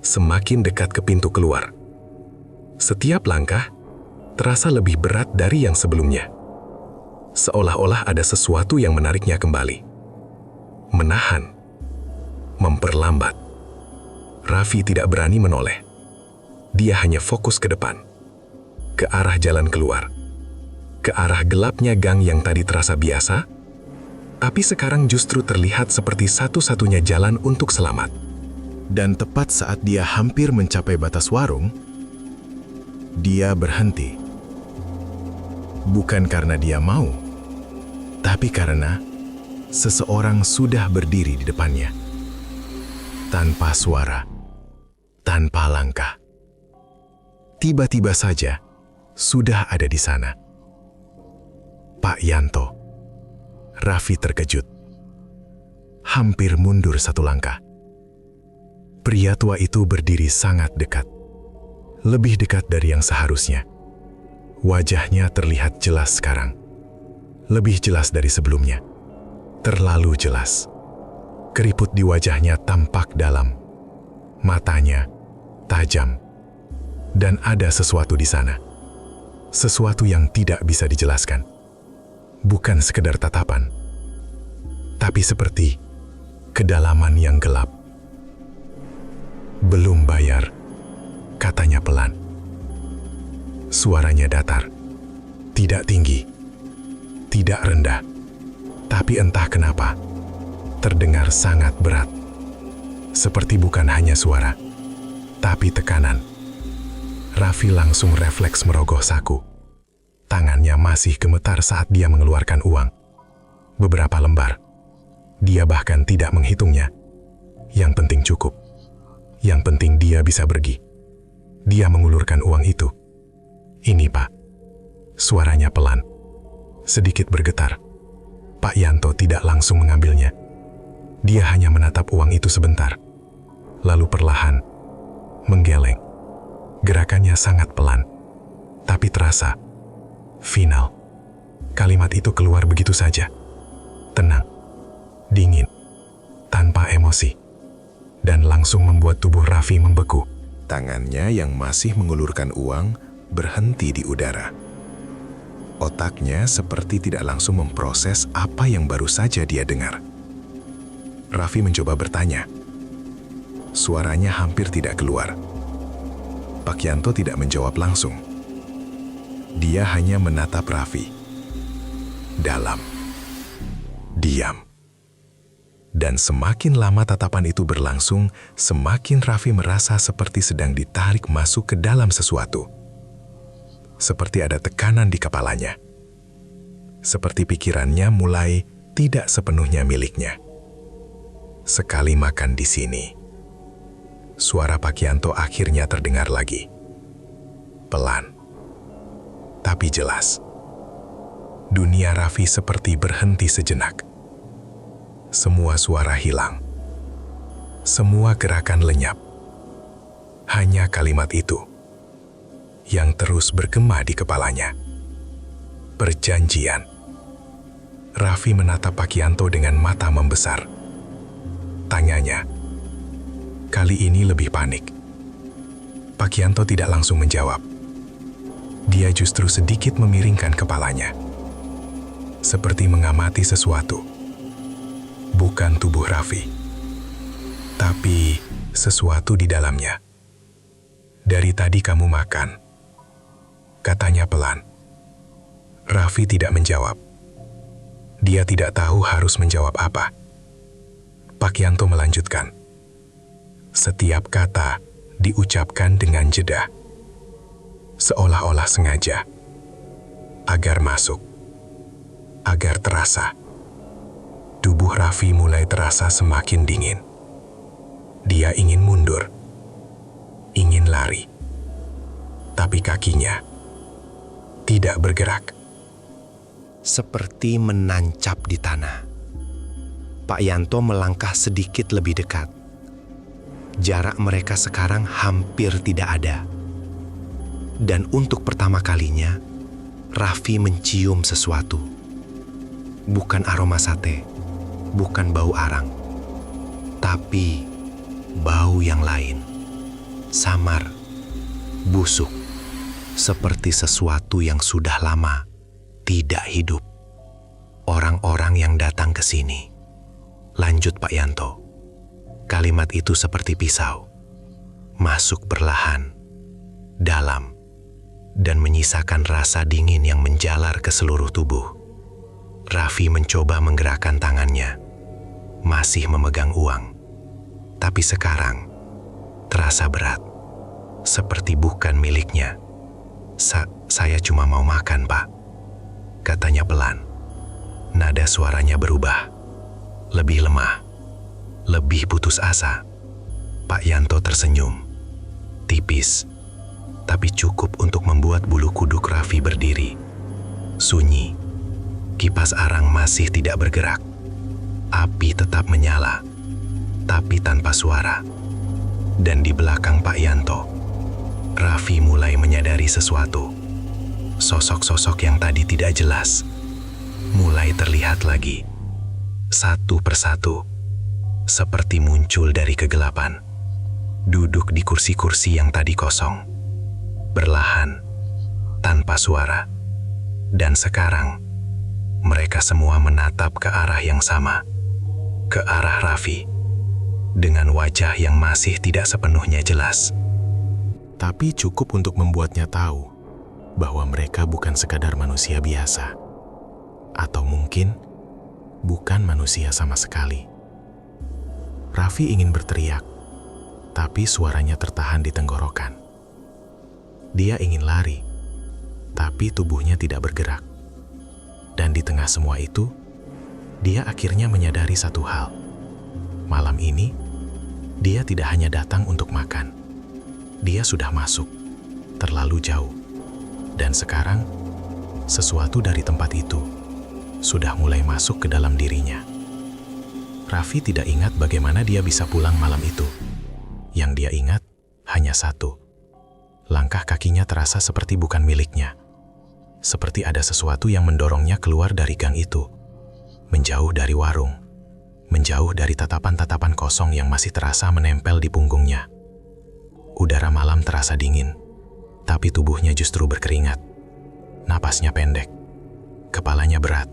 Semakin dekat ke pintu keluar. Setiap langkah terasa lebih berat dari yang sebelumnya. Seolah-olah ada sesuatu yang menariknya kembali. Menahan. Memperlambat. Raffi tidak berani menoleh. Dia hanya fokus ke depan. Ke arah jalan keluar. Ke arah gelapnya gang yang tadi terasa biasa, tapi sekarang justru terlihat seperti satu-satunya jalan untuk selamat. Dan tepat saat dia hampir mencapai batas warung, dia berhenti. Bukan karena dia mau, tapi karena seseorang sudah berdiri di depannya. Tanpa suara, tanpa langkah. Tiba-tiba saja, sudah ada di sana. Pak Yanto. Raffi terkejut. Hampir mundur satu langkah. Pria tua itu berdiri sangat dekat. Lebih dekat dari yang seharusnya. Wajahnya terlihat jelas sekarang. Lebih jelas dari sebelumnya. Terlalu jelas. Keriput di wajahnya tampak dalam. Matanya tajam. Dan ada sesuatu di sana. Sesuatu yang tidak bisa dijelaskan. Bukan sekedar tatapan. Tapi seperti kedalaman yang gelap. Belum bayar, katanya pelan. Suaranya datar, tidak tinggi, tidak rendah, tapi entah kenapa, terdengar sangat berat. Seperti bukan hanya suara, tapi tekanan. Raffi langsung refleks merogoh saku. Tangannya masih gemetar saat dia mengeluarkan uang. Beberapa lembar. Dia bahkan tidak menghitungnya. Yang penting cukup. Yang penting dia bisa pergi. Dia mengulurkan uang itu. Ini, Pak. Suaranya pelan. Sedikit bergetar. Pak Yanto tidak langsung mengambilnya. Dia hanya menatap uang itu sebentar. Lalu perlahan, menggeleng. Gerakannya sangat pelan. Tapi terasa. Final. Kalimat itu keluar begitu saja. Tenang. Dingin. Tanpa emosi. Dan langsung membuat tubuh Raffi membeku. Tangannya yang masih mengulurkan uang berhenti di udara. Otaknya seperti tidak langsung memproses apa yang baru saja dia dengar. Raffi mencoba bertanya. Suaranya hampir tidak keluar. Pak Yanto tidak menjawab langsung. Dia hanya menatap Raffi. Dalam. Diam. Dan semakin lama tatapan itu berlangsung, semakin Raffi merasa seperti sedang ditarik masuk ke dalam sesuatu. Seperti ada tekanan di kepalanya. Seperti pikirannya mulai tidak sepenuhnya miliknya. Sekali makan di sini, suara Pak Yanto akhirnya terdengar lagi. Pelan, tapi jelas. Dunia Raffi seperti berhenti sejenak. Semua suara hilang. Semua gerakan lenyap. Hanya kalimat itu yang terus bergema di kepalanya. Perjanjian. Raffi menatap Pak Yanto dengan mata membesar. Tanyanya. Kali ini lebih panik. Pak Yanto tidak langsung menjawab. Dia justru sedikit memiringkan kepalanya. Seperti mengamati sesuatu. Bukan tubuh Raffi, tapi sesuatu di dalamnya. Dari tadi kamu makan, katanya pelan. Raffi tidak menjawab. Dia tidak tahu harus menjawab apa. Pak Yanto melanjutkan. Setiap kata diucapkan dengan jeda. Seolah-olah sengaja. Agar masuk. Agar terasa. Tubuh Raffi mulai terasa semakin dingin. Dia ingin mundur. Ingin lari. Tapi kakinya tidak bergerak. Seperti menancap di tanah. Pak Yanto melangkah sedikit lebih dekat. Jarak mereka sekarang hampir tidak ada. Dan untuk pertama kalinya, Raffi mencium sesuatu. Bukan aroma sate. Bukan bau arang, tapi bau yang lain, samar, busuk, seperti sesuatu yang sudah lama tidak hidup. Orang-orang yang datang ke sini. Lanjut Pak Yanto. Kalimat itu seperti pisau, masuk perlahan, dalam, dan menyisakan rasa dingin yang menjalar ke seluruh tubuh. Raffi mencoba menggerakkan tangannya. Masih memegang uang, tapi sekarang terasa berat, seperti bukan miliknya. Saya cuma mau makan, Pak, katanya pelan. Nada suaranya berubah, lebih lemah, lebih putus asa. Pak Yanto tersenyum, tipis, tapi cukup untuk membuat bulu kuduk Raffi berdiri. Sunyi, Kipas arang masih tidak bergerak. Api tetap menyala, tapi tanpa suara. Dan di belakang Pak Yanto, Raffi mulai menyadari sesuatu. Sosok-sosok yang tadi tidak jelas mulai terlihat lagi, satu persatu, seperti muncul dari kegelapan. Duduk di kursi-kursi yang tadi kosong, perlahan, tanpa suara. Dan sekarang, mereka semua menatap ke arah yang sama, ke arah Raffi, dengan wajah yang masih tidak sepenuhnya jelas. Tapi cukup untuk membuatnya tahu bahwa mereka bukan sekadar manusia biasa. Atau mungkin bukan manusia sama sekali. Raffi ingin berteriak, tapi suaranya tertahan di tenggorokan. Dia ingin lari, tapi tubuhnya tidak bergerak. Dan di tengah semua itu, dia akhirnya menyadari satu hal. Malam ini, dia tidak hanya datang untuk makan. Dia sudah masuk, terlalu jauh. Dan sekarang, sesuatu dari tempat itu sudah mulai masuk ke dalam dirinya. Raffi tidak ingat bagaimana dia bisa pulang malam itu. Yang dia ingat hanya satu. Langkah kakinya terasa seperti bukan miliknya. Seperti ada sesuatu yang mendorongnya keluar dari gang itu. Menjauh dari warung. Menjauh dari tatapan-tatapan kosong yang masih terasa menempel di punggungnya. Udara malam terasa dingin, tapi tubuhnya justru berkeringat. Napasnya pendek. Kepalanya berat.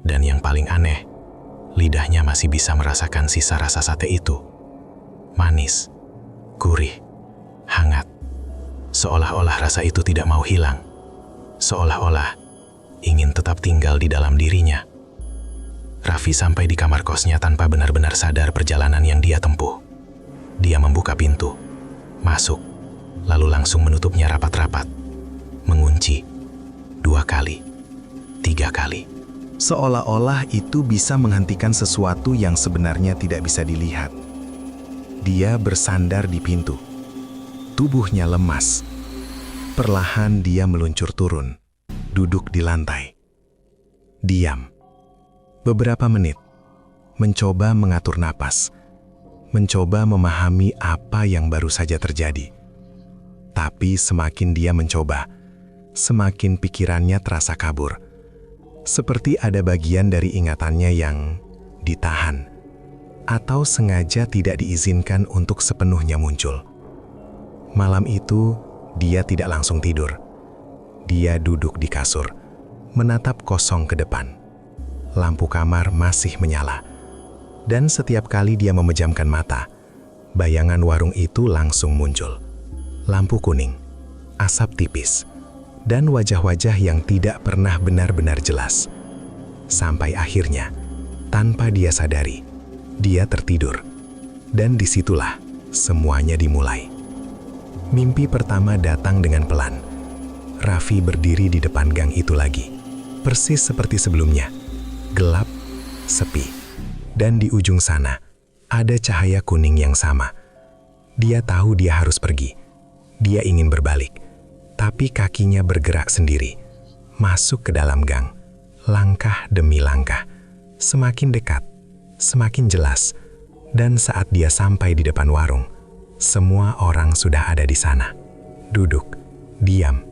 Dan yang paling aneh, lidahnya masih bisa merasakan sisa rasa sate itu. Manis, gurih, hangat. Seolah-olah rasa itu tidak mau hilang. Seolah-olah ingin tetap tinggal di dalam dirinya. Raffi sampai di kamar kosnya tanpa benar-benar sadar perjalanan yang dia tempuh. Dia membuka pintu, masuk, lalu langsung menutupnya rapat-rapat. Mengunci 2 kali, 3 kali. Seolah-olah itu bisa menghentikan sesuatu yang sebenarnya tidak bisa dilihat. Dia bersandar di pintu. Tubuhnya lemas. Perlahan dia meluncur turun, duduk di lantai. Diam. Beberapa menit, mencoba mengatur napas, mencoba memahami apa yang baru saja terjadi. Tapi semakin dia mencoba, semakin pikirannya terasa kabur. Seperti ada bagian dari ingatannya yang ditahan, atau sengaja tidak diizinkan untuk sepenuhnya muncul. Malam itu, dia tidak langsung tidur. Dia duduk di kasur, menatap kosong ke depan. Lampu kamar masih menyala. Dan setiap kali dia memejamkan mata, bayangan warung itu langsung muncul. Lampu kuning, asap tipis, dan wajah-wajah yang tidak pernah benar-benar jelas. Sampai akhirnya, tanpa dia sadari, dia tertidur. Dan disitulah semuanya dimulai. Mimpi pertama datang dengan pelan. Raffi berdiri di depan gang itu lagi. Persis seperti sebelumnya. Gelap, sepi. Dan di ujung sana, ada cahaya kuning yang sama. Dia tahu dia harus pergi. Dia ingin berbalik. Tapi kakinya bergerak sendiri. Masuk ke dalam gang. Langkah demi langkah. Semakin dekat, semakin jelas. Dan saat dia sampai di depan warung, semua orang sudah ada di sana. Duduk, diam,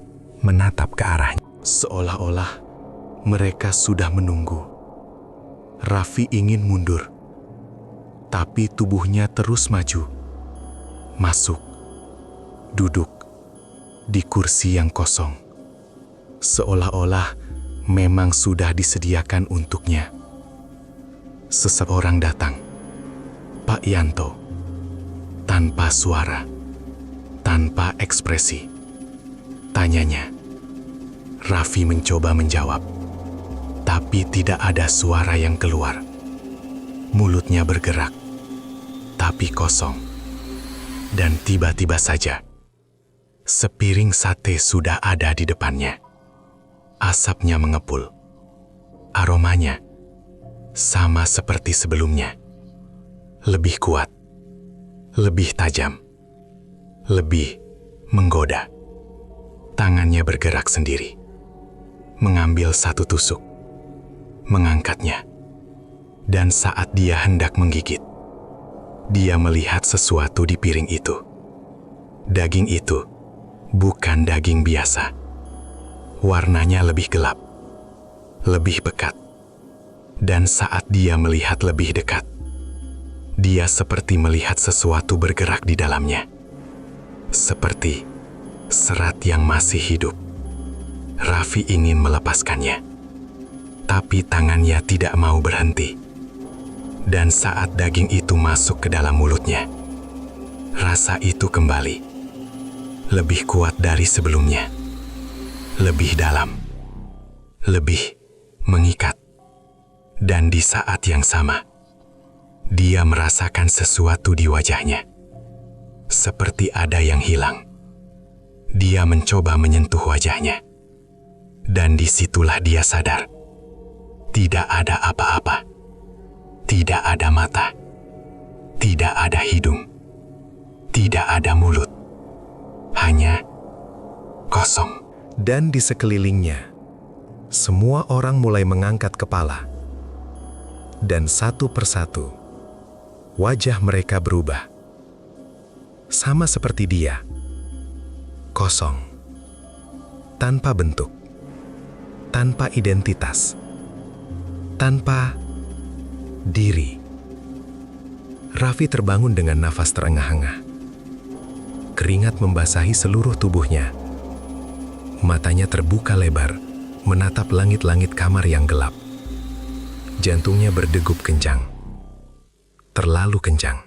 menatap ke arahnya. Seolah-olah mereka sudah menunggu. Raffi ingin mundur, tapi tubuhnya terus maju. Masuk, duduk di kursi yang kosong. Seolah-olah memang sudah disediakan untuknya. Seseorang datang, Pak Yanto, tanpa suara, tanpa ekspresi. Tanyanya, Raffi mencoba menjawab, tapi tidak ada suara yang keluar. Mulutnya bergerak, tapi kosong. Dan tiba-tiba saja, sepiring sate sudah ada di depannya. Asapnya mengepul. Aromanya sama seperti sebelumnya. Lebih kuat, lebih tajam, lebih menggoda. Tangannya bergerak sendiri, mengambil satu tusuk, mengangkatnya. Dan saat dia hendak menggigit, dia melihat sesuatu di piring itu. Daging itu bukan daging biasa. Warnanya lebih gelap, lebih pekat. Dan saat dia melihat lebih dekat, dia seperti melihat sesuatu bergerak di dalamnya. Seperti serat yang masih hidup. Raffi ingin melepaskannya, tapi tangannya tidak mau berhenti. Dan saat daging itu masuk ke dalam mulutnya, rasa itu kembali. Lebih kuat dari sebelumnya. Lebih dalam. Lebih mengikat. Dan di saat yang sama, dia merasakan sesuatu di wajahnya. Seperti ada yang hilang. Dia mencoba menyentuh wajahnya. Dan disitulah dia sadar. Tidak ada apa-apa. Tidak ada mata. Tidak ada hidung. Tidak ada mulut. Hanya kosong. Dan di sekelilingnya, semua orang mulai mengangkat kepala. Dan satu persatu, wajah mereka berubah. Sama seperti dia. Kosong. Tanpa bentuk. Tanpa identitas. Tanpa diri. Raffi terbangun dengan nafas terengah-engah. Keringat membasahi seluruh tubuhnya. Matanya terbuka lebar, menatap langit-langit kamar yang gelap. Jantungnya berdegup kencang. Terlalu kencang.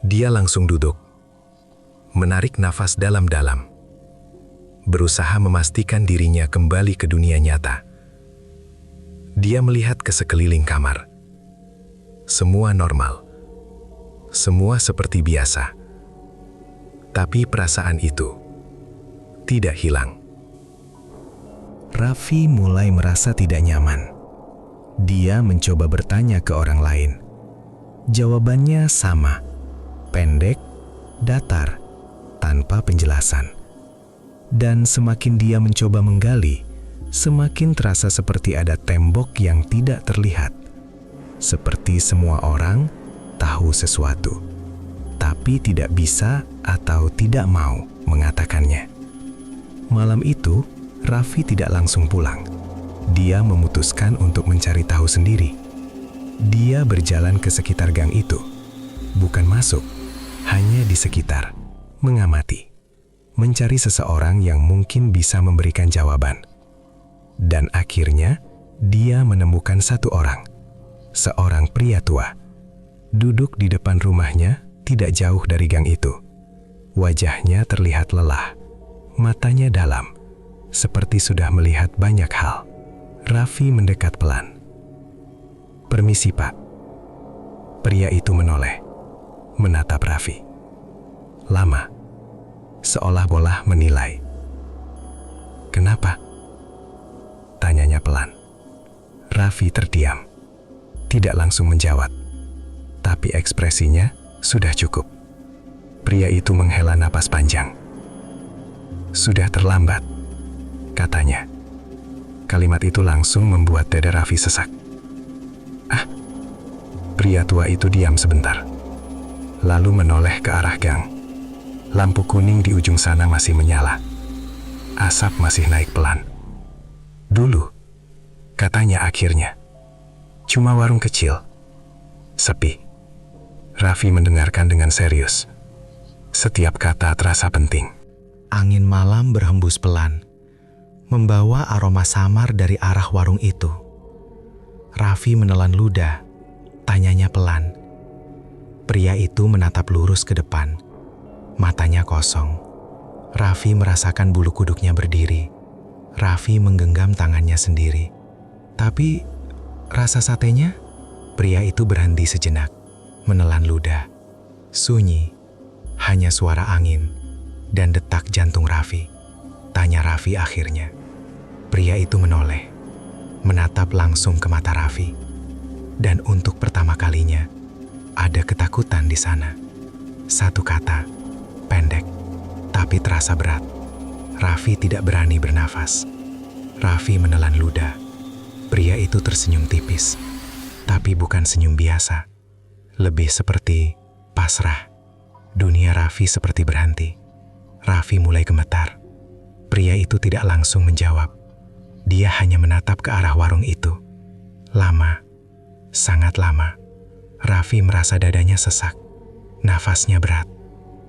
Dia langsung duduk. Menarik nafas dalam-dalam. Berusaha memastikan dirinya kembali ke dunia nyata. Dia melihat ke sekeliling kamar. Semua normal. Semua seperti biasa. Tapi perasaan itu tidak hilang. Raffi mulai merasa tidak nyaman. Dia mencoba bertanya ke orang lain. Jawabannya sama. Pendek, datar, tanpa penjelasan. Dan semakin dia mencoba menggali, semakin terasa seperti ada tembok yang tidak terlihat. Seperti semua orang tahu sesuatu, tapi tidak bisa atau tidak mau mengatakannya. Malam itu, Raffi tidak langsung pulang. Dia memutuskan untuk mencari tahu sendiri. Dia berjalan ke sekitar gang itu. Bukan masuk, hanya di sekitar. Mengamati. Mencari seseorang yang mungkin bisa memberikan jawaban. Dan akhirnya, dia menemukan satu orang. Seorang pria tua. Duduk di depan rumahnya, tidak jauh dari gang itu. Wajahnya terlihat lelah. Matanya dalam, seperti sudah melihat banyak hal. Raffi mendekat pelan. "Permisi, Pak." Pria itu menoleh, menatap Raffi. Lama, seolah-olah menilai. "Kenapa?" tanyanya pelan. Raffi terdiam, tidak langsung menjawab. Tapi ekspresinya sudah cukup. Pria itu menghela napas panjang. "Sudah terlambat," katanya. Kalimat itu langsung membuat dada Raffi sesak. "Ah." Pria tua itu diam sebentar, lalu menoleh ke arah gang. Lampu kuning di ujung sana masih menyala. Asap masih naik pelan. "Dulu," katanya akhirnya. "Cuma warung kecil. Sepi." Raffi mendengarkan dengan serius. Setiap kata terasa penting. Angin malam berhembus pelan, membawa aroma samar dari arah warung itu. Raffi menelan ludah, tanyanya pelan. Pria itu menatap lurus ke depan, matanya kosong. Raffi merasakan bulu kuduknya berdiri. Raffi menggenggam tangannya sendiri. Tapi rasa satenya? Pria itu berhenti sejenak, menelan ludah. Sunyi, hanya suara angin dan detak jantung Raffi. Tanya Raffi akhirnya. Pria itu menoleh, menatap langsung ke mata Raffi. Dan untuk pertama kalinya, ada ketakutan di sana. Satu kata, pendek, tapi terasa berat. Raffi tidak berani bernafas. Raffi menelan ludah. Pria itu tersenyum tipis, tapi bukan senyum biasa. Lebih seperti pasrah. Dunia Raffi seperti berhenti. Raffi mulai gemetar. Pria itu tidak langsung menjawab. Dia hanya menatap ke arah warung itu. Lama, sangat lama. Raffi merasa dadanya sesak. Nafasnya berat.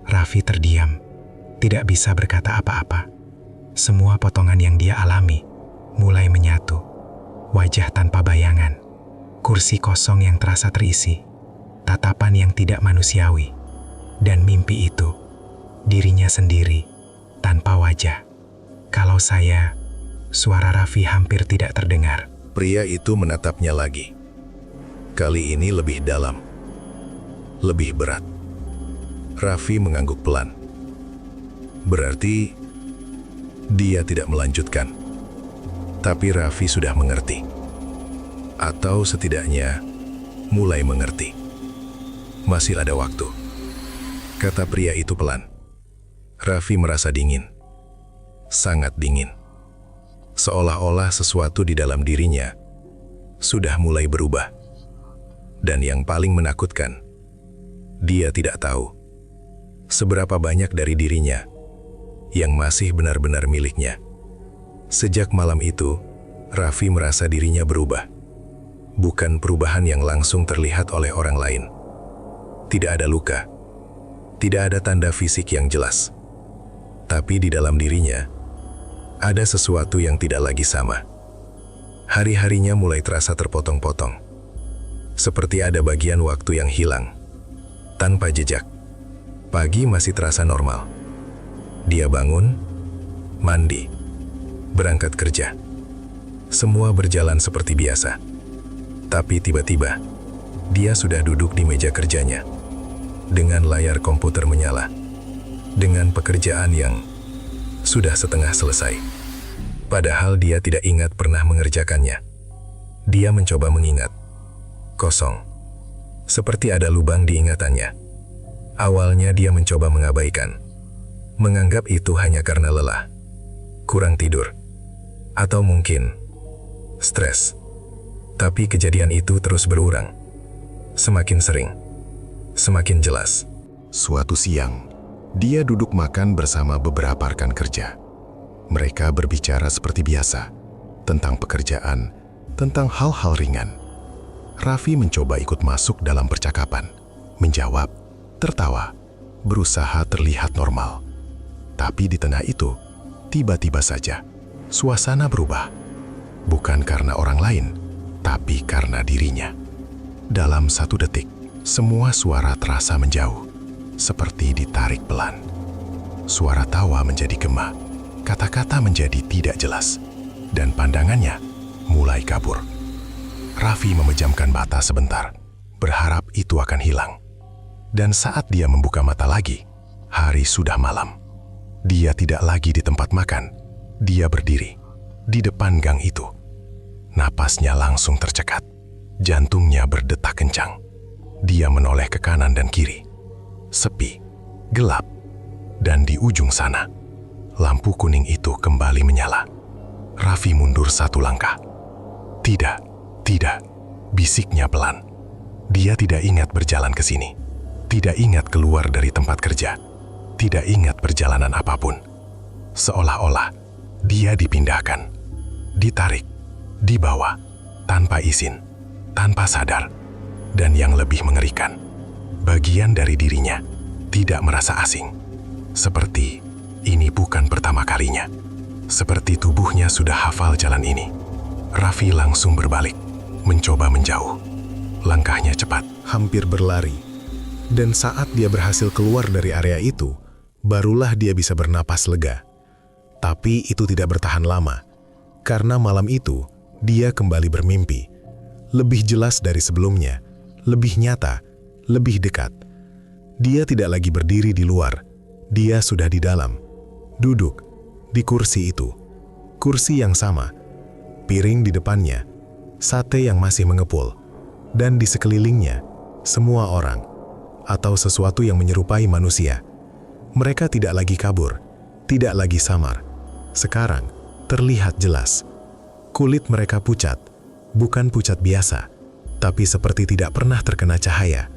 Raffi terdiam, tidak bisa berkata apa-apa. Semua potongan yang dia alami mulai menyatu. Wajah tanpa bayangan, kursi kosong yang terasa terisi, tatapan yang tidak manusiawi, dan mimpi itu, dirinya sendiri, tanpa wajah. Kalau saya, suara Raffi hampir tidak terdengar. Pria itu menatapnya lagi. Kali ini lebih dalam, lebih berat. Raffi mengangguk pelan. Berarti dia tidak melanjutkan. Tapi Raffi sudah mengerti. Atau setidaknya mulai mengerti. Masih ada waktu, kata pria itu pelan. Raffi merasa dingin. Sangat dingin. Seolah-olah sesuatu di dalam dirinya sudah mulai berubah. Dan yang paling menakutkan, dia tidak tahu seberapa banyak dari dirinya yang masih benar-benar miliknya. Sejak malam itu, Raffi merasa dirinya berubah. Bukan perubahan yang langsung terlihat oleh orang lain. Tidak ada luka. Tidak ada tanda fisik yang jelas. Tapi di dalam dirinya, ada sesuatu yang tidak lagi sama. Hari-harinya mulai terasa terpotong-potong. Seperti ada bagian waktu yang hilang, tanpa jejak. Pagi masih terasa normal. Dia bangun, mandi, berangkat kerja. Semua berjalan seperti biasa. Tapi tiba-tiba, dia sudah duduk di meja kerjanya. Dengan layar komputer menyala. Dengan pekerjaan yang sudah setengah selesai. Padahal dia tidak ingat pernah mengerjakannya. Dia mencoba mengingat. Kosong. Seperti ada lubang di ingatannya. Awalnya dia mencoba mengabaikan. Menganggap itu hanya karena lelah. Kurang tidur. Atau mungkin stres. Tapi kejadian itu terus berulang. Semakin sering. Semakin jelas. Suatu siang, dia duduk makan bersama beberapa rekan kerja. Mereka berbicara seperti biasa, tentang pekerjaan, tentang hal-hal ringan. Raffi mencoba ikut masuk dalam percakapan, menjawab, tertawa, berusaha terlihat normal. Tapi di tengah itu, tiba-tiba saja, suasana berubah. Bukan karena orang lain, tapi karena dirinya. Dalam satu detik, semua suara terasa menjauh, seperti ditarik pelan. Suara tawa menjadi gema, kata-kata menjadi tidak jelas, dan pandangannya mulai kabur. Raffi memejamkan mata sebentar, berharap itu akan hilang. Dan saat dia membuka mata lagi, hari sudah malam. Dia tidak lagi di tempat makan, dia berdiri di depan gang itu. Napasnya langsung tercekat, jantungnya berdetak kencang. Dia menoleh ke kanan dan kiri. Sepi, gelap, dan di ujung sana, lampu kuning itu kembali menyala. Raffi mundur satu langkah. Tidak, bisiknya pelan. Dia tidak ingat berjalan ke sini. Tidak ingat keluar dari tempat kerja. Tidak ingat perjalanan apapun. Seolah-olah dia dipindahkan, ditarik, dibawa, tanpa izin, tanpa sadar. Dan yang lebih mengerikan, bagian dari dirinya tidak merasa asing. Seperti ini bukan pertama kalinya. Seperti tubuhnya sudah hafal jalan ini. Raffi langsung berbalik, mencoba menjauh. Langkahnya cepat, hampir berlari. Dan saat dia berhasil keluar dari area itu, barulah dia bisa bernapas lega. Tapi itu tidak bertahan lama, karena malam itu dia kembali bermimpi. Lebih jelas dari sebelumnya, lebih nyata, lebih dekat. Dia tidak lagi berdiri di luar, dia sudah di dalam. Duduk di kursi itu. Kursi yang sama, piring di depannya, sate yang masih mengepul, dan di sekelilingnya, semua orang, atau sesuatu yang menyerupai manusia. Mereka tidak lagi kabur, tidak lagi samar. Sekarang, terlihat jelas. Kulit mereka pucat, Bukan pucat biasa, tapi seperti tidak pernah terkena cahaya.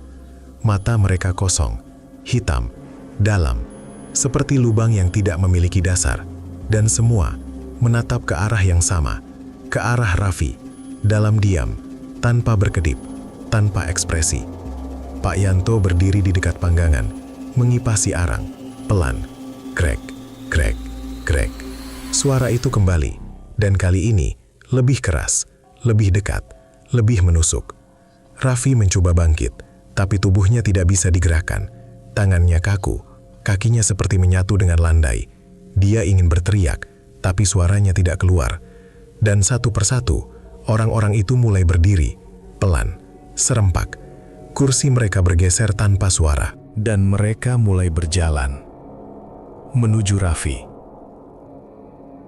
Mata mereka kosong, hitam, dalam, seperti lubang yang tidak memiliki dasar. Dan semua menatap ke arah yang sama, ke arah Raffi, dalam diam, tanpa berkedip, tanpa ekspresi. Pak Yanto berdiri di dekat panggangan, mengipasi arang, pelan, krek, krek, krek. Suara itu kembali, dan kali ini lebih keras, lebih dekat, lebih menusuk. Raffi mencoba bangkit, tapi tubuhnya tidak bisa digerakkan. Tangannya kaku, kakinya seperti menyatu dengan landai. Dia ingin berteriak, tapi suaranya tidak keluar. Dan satu persatu, orang-orang itu mulai berdiri, pelan, serempak. Kursi mereka bergeser tanpa suara. Dan mereka mulai berjalan menuju Raffi.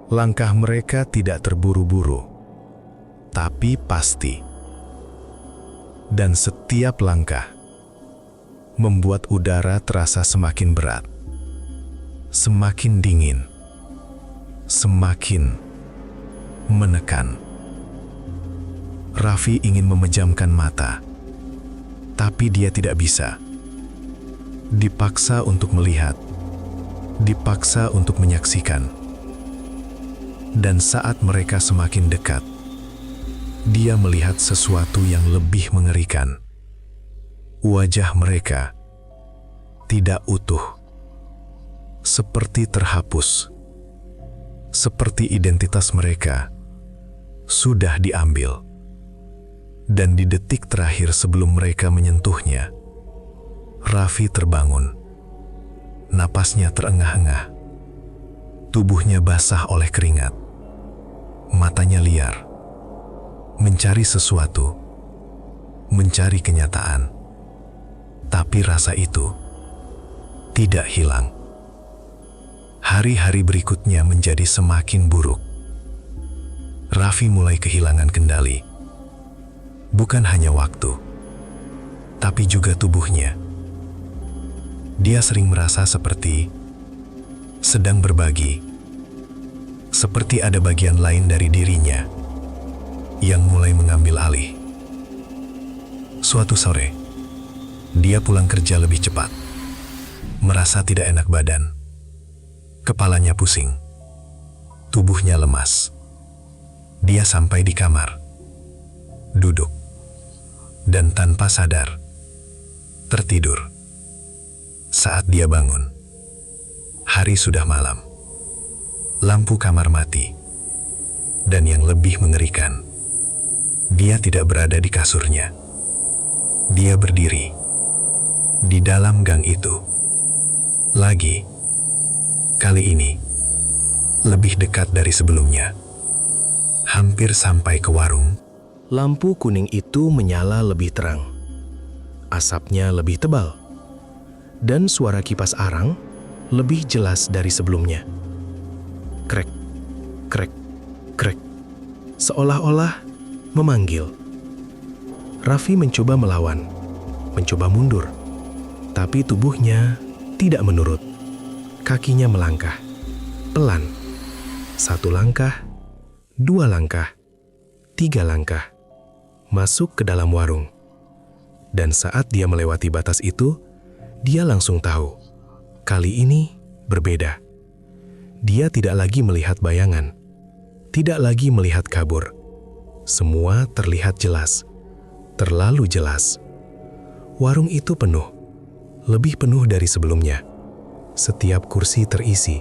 Langkah mereka tidak terburu-buru, tapi pasti. Dan setiap langkah membuat udara terasa semakin berat, semakin dingin, semakin menekan. Raffi ingin memejamkan mata, tapi dia tidak bisa. Dipaksa untuk melihat, dipaksa untuk menyaksikan. Dan saat mereka semakin dekat, dia melihat sesuatu yang lebih mengerikan. Wajah mereka tidak utuh, seperti terhapus, seperti identitas mereka sudah diambil. Dan di detik terakhir sebelum mereka menyentuhnya, Raffi terbangun. Napasnya terengah-engah, tubuhnya basah oleh keringat, matanya liar, mencari sesuatu, mencari kenyataan. Tapi rasa itu tidak hilang. Hari-hari berikutnya menjadi semakin buruk. Raffi mulai kehilangan kendali. Bukan hanya waktu, tapi juga tubuhnya. Dia sering merasa seperti sedang berbagi, seperti ada bagian lain dari dirinya yang mulai mengambil alih. Suatu sore, dia pulang kerja lebih cepat, merasa tidak enak badan. Kepalanya pusing, tubuhnya lemas. Dia sampai di kamar, duduk, dan tanpa sadar, tertidur. Saat dia bangun, hari sudah malam. Lampu kamar mati. Dan yang lebih mengerikan, dia tidak berada di kasurnya. Dia berdiri di dalam gang itu. Lagi, kali ini, lebih dekat dari sebelumnya. Hampir sampai ke warung. Lampu kuning itu menyala lebih terang. Asapnya lebih tebal. Dan suara kipas arang lebih jelas dari sebelumnya. Krek, krek, krek. Seolah-olah memanggil. Raffi mencoba melawan, mencoba mundur. Tapi tubuhnya tidak menurut. Kakinya melangkah. Pelan. 1 langkah, 2 langkah, 3 langkah. Masuk ke dalam warung. Dan saat dia melewati batas itu, dia langsung tahu. Kali ini berbeda. Dia tidak lagi melihat bayangan. Tidak lagi melihat kabur. Semua terlihat jelas. Terlalu jelas. Warung itu penuh. Lebih penuh dari sebelumnya. Setiap kursi terisi.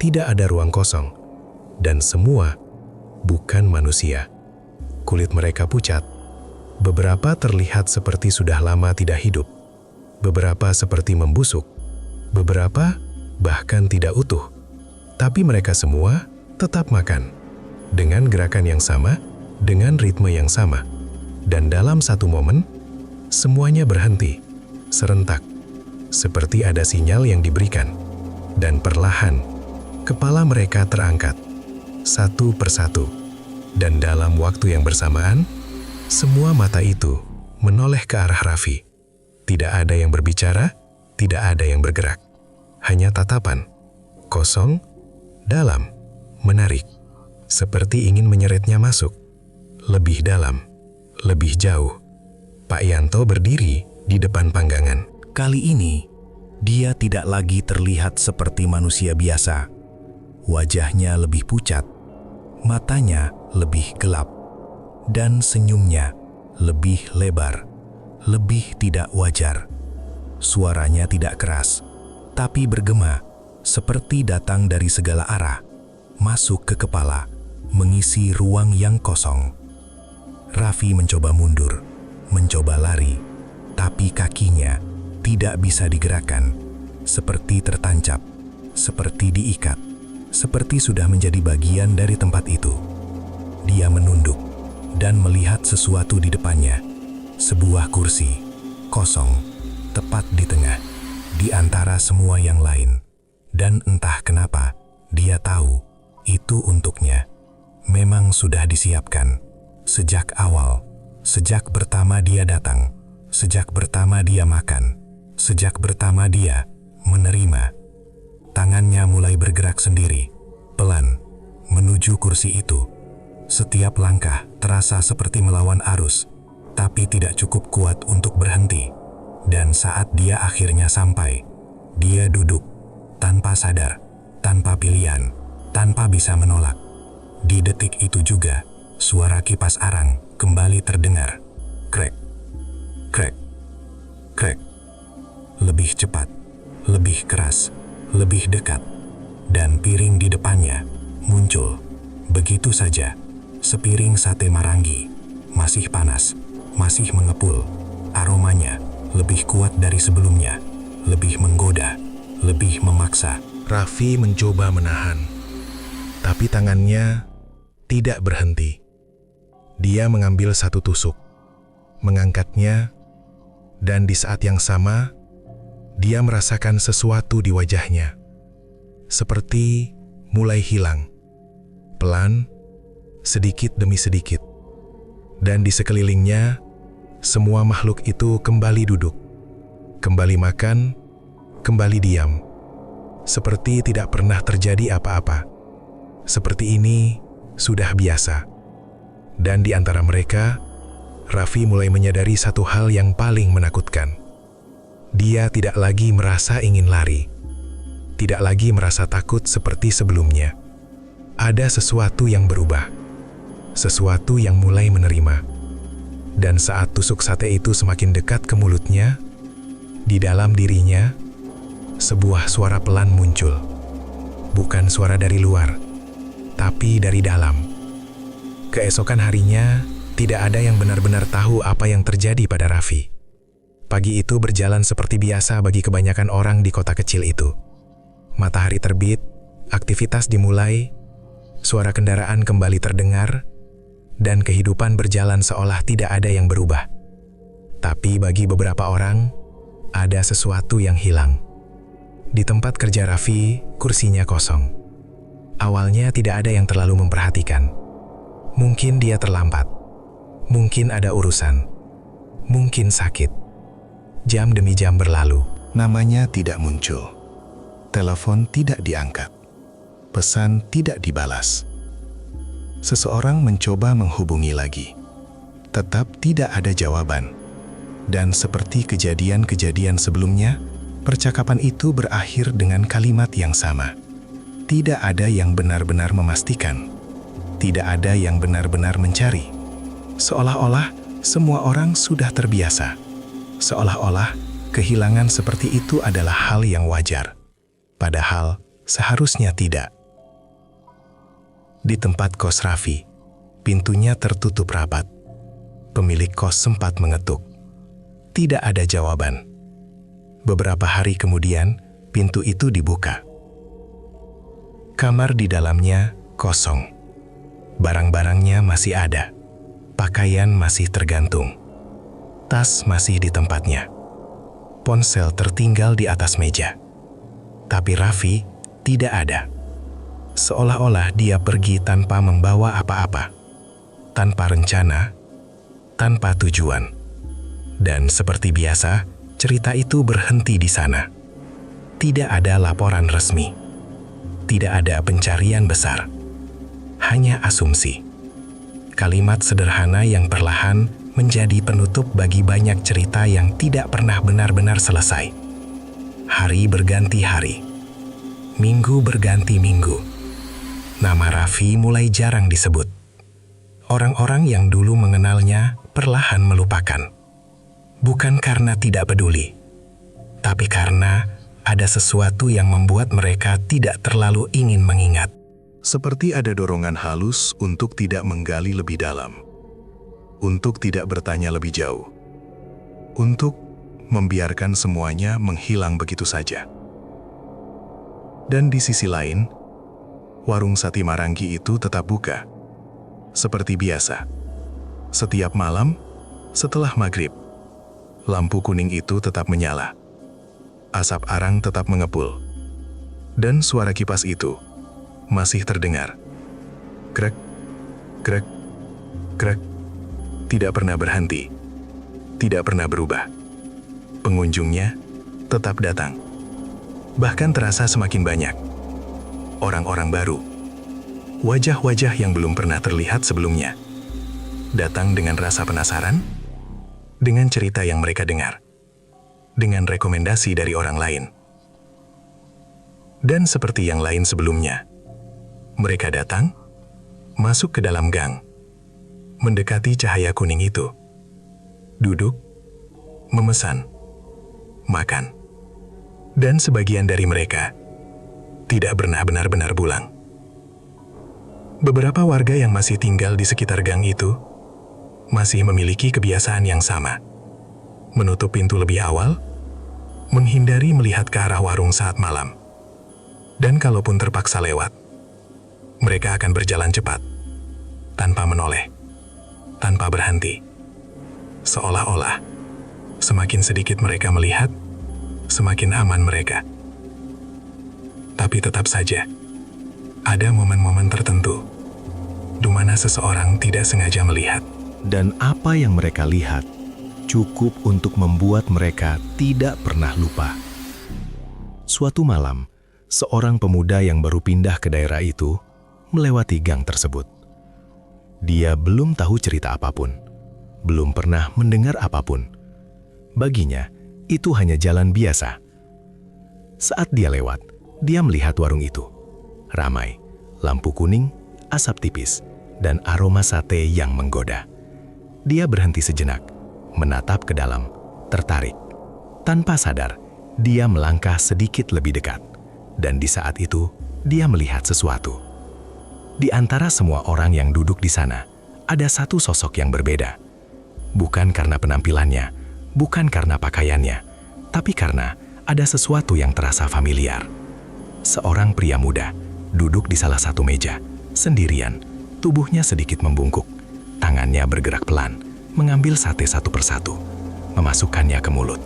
Tidak ada ruang kosong. Dan semua bukan manusia. Kulit mereka pucat. Beberapa terlihat seperti sudah lama tidak hidup. Beberapa seperti membusuk. Beberapa bahkan tidak utuh. Tapi mereka semua tetap makan. Dengan gerakan yang sama, dengan ritme yang sama. Dan dalam satu momen, semuanya berhenti. Serentak. Seperti ada sinyal yang diberikan. Dan perlahan, kepala mereka terangkat. Satu persatu. Dan dalam waktu yang bersamaan, semua mata itu menoleh ke arah Raffi. Tidak ada yang berbicara, tidak ada yang bergerak. Hanya tatapan, kosong, dalam, menarik. Seperti ingin menyeretnya masuk. lebih dalam, lebih jauh. Pak Yanto berdiri di depan panggangan. Kali ini, dia tidak lagi terlihat seperti manusia biasa. Wajahnya lebih pucat, matanya lebih gelap, dan senyumnya lebih lebar, lebih tidak wajar. Suaranya tidak keras, tapi bergema, seperti datang dari segala arah, masuk ke kepala, mengisi ruang yang kosong. Raffi mencoba mundur, mencoba lari, tapi kakinya tidak bisa digerakkan, seperti tertancap, seperti diikat, seperti sudah menjadi bagian dari tempat itu. Dia menunduk dan melihat sesuatu di depannya, sebuah kursi, kosong, tepat di tengah, di antara semua yang lain. Dan entah kenapa, dia tahu itu untuknya. Memang sudah disiapkan. Sejak awal, sejak pertama dia datang, sejak pertama dia makan, sejak pertama dia menerima. Tangannya mulai bergerak sendiri, pelan, menuju kursi itu. Setiap langkah terasa seperti melawan arus, tapi tidak cukup kuat untuk berhenti. Dan saat dia akhirnya sampai, dia duduk, tanpa sadar, tanpa pilihan, tanpa bisa menolak. Di detik itu juga, suara kipas arang kembali terdengar. Krek, krek, krek. Lebih cepat, lebih keras, lebih dekat. Dan piring di depannya muncul. Begitu saja, sepiring sate marangi. Masih panas, masih mengepul. Aromanya lebih kuat dari sebelumnya, lebih menggoda, lebih memaksa. Raffi mencoba menahan, tapi tangannya tidak berhenti. Dia mengambil satu tusuk, mengangkatnya, dan di saat yang sama, dia merasakan sesuatu di wajahnya. Seperti mulai hilang, pelan, sedikit demi sedikit. Dan di sekelilingnya, semua makhluk itu kembali duduk, kembali makan, kembali diam. Seperti tidak pernah terjadi apa-apa. Seperti ini sudah biasa. Dan di antara mereka, Raffi mulai menyadari satu hal yang paling menakutkan. Dia tidak lagi merasa ingin lari. Tidak lagi merasa takut seperti sebelumnya. Ada sesuatu yang berubah. Sesuatu yang mulai menerima. Dan saat tusuk sate itu semakin dekat ke mulutnya, di dalam dirinya, sebuah suara pelan muncul. Bukan suara dari luar, tapi dari dalam. Keesokan harinya, tidak ada yang benar-benar tahu apa yang terjadi pada Raffi. Pagi itu berjalan seperti biasa bagi kebanyakan orang di kota kecil itu. Matahari terbit, aktivitas dimulai, suara kendaraan kembali terdengar, dan kehidupan berjalan seolah tidak ada yang berubah. Tapi bagi beberapa orang, ada sesuatu yang hilang. Di tempat kerja Raffi, kursinya kosong. Awalnya tidak ada yang terlalu memperhatikan. Mungkin dia terlambat. Mungkin ada urusan. Mungkin sakit. Jam demi jam berlalu. Namanya tidak muncul. Telepon tidak diangkat. Pesan tidak dibalas. Seseorang mencoba menghubungi lagi. Tetap tidak ada jawaban. Dan seperti kejadian-kejadian sebelumnya, percakapan itu berakhir dengan kalimat yang sama. Tidak ada yang benar-benar memastikan. Tidak ada yang benar-benar mencari. Seolah-olah semua orang sudah terbiasa. Seolah-olah kehilangan seperti itu adalah hal yang wajar. Padahal seharusnya tidak. Di tempat kos Raffi, pintunya tertutup rapat. Pemilik kos sempat mengetuk. Tidak ada jawaban. Beberapa hari kemudian, pintu itu dibuka. Kamar di dalamnya kosong. Barang-barangnya masih ada. Pakaian masih tergantung. Tas masih di tempatnya. Ponsel tertinggal di atas meja. Tapi Raffi tidak ada. Seolah-olah dia pergi tanpa membawa apa-apa. Tanpa rencana, tanpa tujuan. Dan seperti biasa, cerita itu berhenti di sana. Tidak ada laporan resmi. Tidak ada pencarian besar. Hanya asumsi. Kalimat sederhana yang perlahan menjadi penutup bagi banyak cerita yang tidak pernah benar-benar selesai. Hari berganti hari. Minggu berganti minggu. Nama Raffi mulai jarang disebut. Orang-orang yang dulu mengenalnya perlahan melupakan. Bukan karena tidak peduli, tapi karena ada sesuatu yang membuat mereka tidak terlalu ingin mengingat. Seperti ada dorongan halus untuk tidak menggali lebih dalam, untuk tidak bertanya lebih jauh, untuk membiarkan semuanya menghilang begitu saja. Dan di sisi lain, warung Sati Maranggi itu tetap buka. Seperti biasa, setiap malam setelah maghrib, lampu kuning itu tetap menyala. Asap arang tetap mengepul. Dan suara kipas itu masih terdengar. Krek, krek, krek. Tidak pernah berhenti. Tidak pernah berubah. Pengunjungnya tetap datang. Bahkan terasa semakin banyak. Orang-orang baru. Wajah-wajah yang belum pernah terlihat sebelumnya. Datang dengan rasa penasaran, dengan cerita yang mereka dengar, dengan rekomendasi dari orang lain. Dan seperti yang lain sebelumnya, mereka datang, masuk ke dalam gang, mendekati cahaya kuning itu, duduk, memesan, makan. Dan sebagian dari mereka tidak pernah benar-benar pulang. Beberapa warga yang masih tinggal di sekitar gang itu masih memiliki kebiasaan yang sama. Menutup pintu lebih awal, menghindari melihat ke arah warung saat malam. Dan kalaupun terpaksa lewat, mereka akan berjalan cepat, tanpa menoleh, tanpa berhenti. Seolah-olah, semakin sedikit mereka melihat, semakin aman mereka. Tapi tetap saja, ada momen-momen tertentu di mana seseorang tidak sengaja melihat. Dan apa yang mereka lihat cukup untuk membuat mereka tidak pernah lupa. Suatu malam, seorang pemuda yang baru pindah ke daerah itu melewati gang tersebut. Dia belum tahu cerita apapun, belum pernah mendengar apapun. Baginya, itu hanya jalan biasa. Saat dia lewat, dia melihat warung itu. Ramai, lampu kuning, asap tipis, dan aroma sate yang menggoda. Dia berhenti sejenak, menatap ke dalam, tertarik. Tanpa sadar, dia melangkah sedikit lebih dekat. Dan di saat itu, dia melihat sesuatu. Di antara semua orang yang duduk di sana, ada satu sosok yang berbeda. Bukan karena penampilannya, bukan karena pakaiannya, tapi karena ada sesuatu yang terasa familiar. Seorang pria muda duduk di salah satu meja, sendirian, tubuhnya sedikit membungkuk. Tangannya bergerak pelan, mengambil sate satu persatu, memasukkannya ke mulut,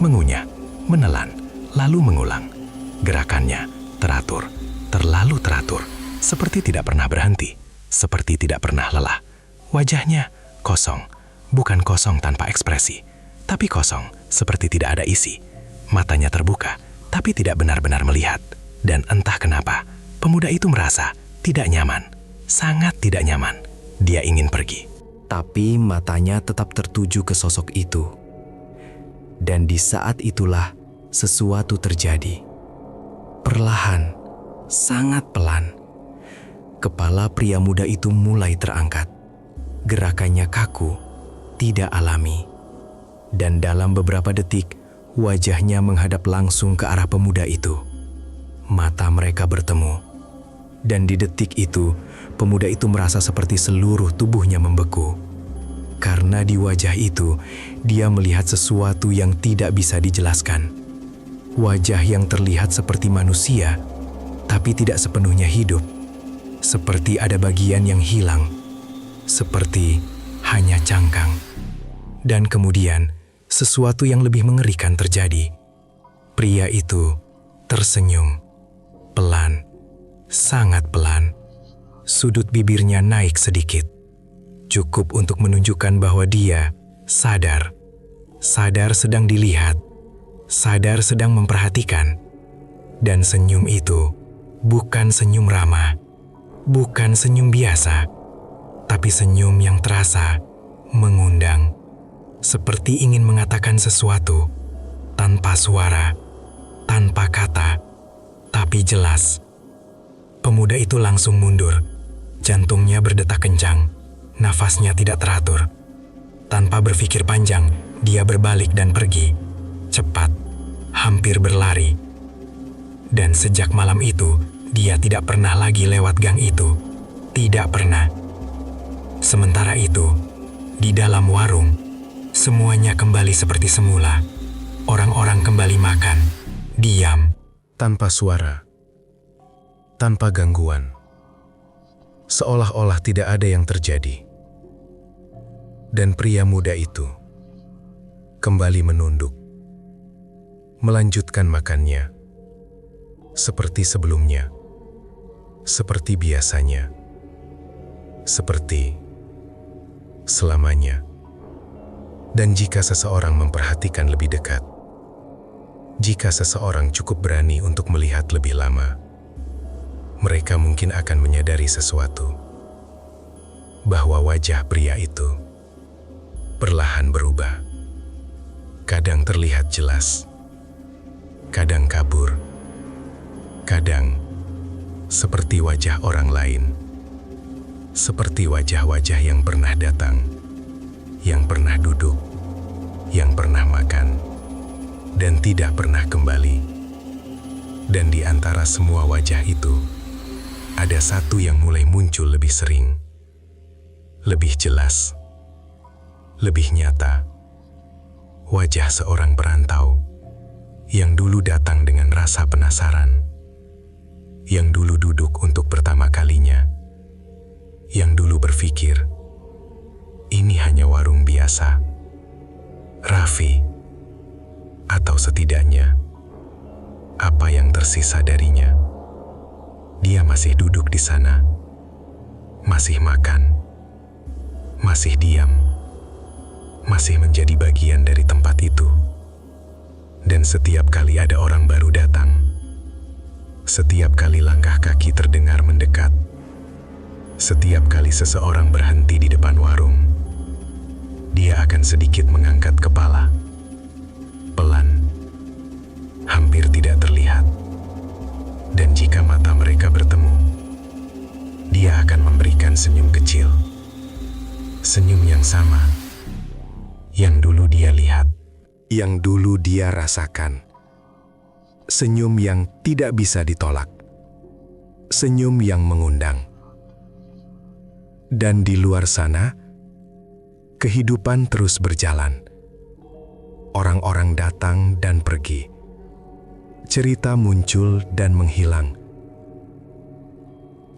mengunyah, menelan, lalu mengulang. Gerakannya teratur, terlalu teratur, seperti tidak pernah berhenti, seperti tidak pernah lelah. Wajahnya kosong, bukan kosong tanpa ekspresi, tapi kosong seperti tidak ada isi. Matanya terbuka, tapi tidak benar-benar melihat. Dan entah kenapa, pemuda itu merasa tidak nyaman, sangat tidak nyaman. Dia ingin pergi. Tapi matanya tetap tertuju ke sosok itu. Dan di saat itulah sesuatu terjadi. Perlahan, sangat pelan, kepala pria muda itu mulai terangkat. Gerakannya kaku, tidak alami. Dan dalam beberapa detik, wajahnya menghadap langsung ke arah pemuda itu. Mata mereka bertemu. Dan di detik itu, pemuda itu merasa seperti seluruh tubuhnya membeku. Karena di wajah itu, dia melihat sesuatu yang tidak bisa dijelaskan. Wajah yang terlihat seperti manusia, tapi tidak sepenuhnya hidup. Seperti ada bagian yang hilang. Seperti hanya cangkang. Dan kemudian, sesuatu yang lebih mengerikan terjadi. Pria itu tersenyum. Pelan, sangat pelan. Sudut bibirnya naik sedikit. Cukup untuk menunjukkan bahwa dia sadar. Sadar sedang dilihat. Sadar sedang memperhatikan. Dan senyum itu bukan senyum ramah. Bukan senyum biasa. tapi senyum yang terasa mengundang, seperti ingin mengatakan sesuatu tanpa suara, tanpa kata, tapi jelas. Pemuda itu langsung mundur, jantungnya berdetak kencang, nafasnya tidak teratur. Tanpa berpikir panjang, dia berbalik dan pergi, cepat, hampir berlari. Dan sejak malam itu, dia tidak pernah lagi lewat gang itu, tidak pernah. Sementara itu, di dalam warung, semuanya kembali seperti semula. Orang-orang kembali makan, diam. Tanpa suara, tanpa gangguan, seolah-olah tidak ada yang terjadi. Dan pria muda itu kembali menunduk, melanjutkan makannya, seperti sebelumnya, seperti biasanya, seperti selamanya. Dan jika seseorang memperhatikan lebih dekat, jika seseorang cukup berani untuk melihat lebih lama, mereka mungkin akan menyadari sesuatu, bahwa wajah pria itu perlahan berubah. Kadang terlihat jelas, kadang kabur, kadang seperti wajah orang lain, seperti wajah-wajah yang pernah datang, yang pernah duduk, yang pernah makan, dan tidak pernah kembali. Dan di antara semua wajah itu, ada satu yang mulai muncul lebih sering, lebih jelas, lebih nyata. Wajah seorang perantau yang dulu datang dengan rasa penasaran, yang dulu duduk untuk pertama kalinya, yang dulu berpikir, ini hanya warung biasa, Raffi, atau setidaknya apa yang tersisa darinya. Dia masih duduk di sana, masih makan, masih diam, masih menjadi bagian dari tempat itu. Dan setiap kali ada orang baru datang, setiap kali langkah kaki terdengar mendekat, setiap kali seseorang berhenti di depan warung, dia akan sedikit mengangkat kepala, pelan, hampir tidak terlihat. Dan jika mata mereka bertemu, dia akan memberikan senyum kecil, senyum yang sama, yang dulu dia lihat, yang dulu dia rasakan. Senyum yang tidak bisa ditolak, senyum yang mengundang. Dan di luar sana, kehidupan terus berjalan. Orang-orang datang dan pergi. Cerita muncul dan menghilang.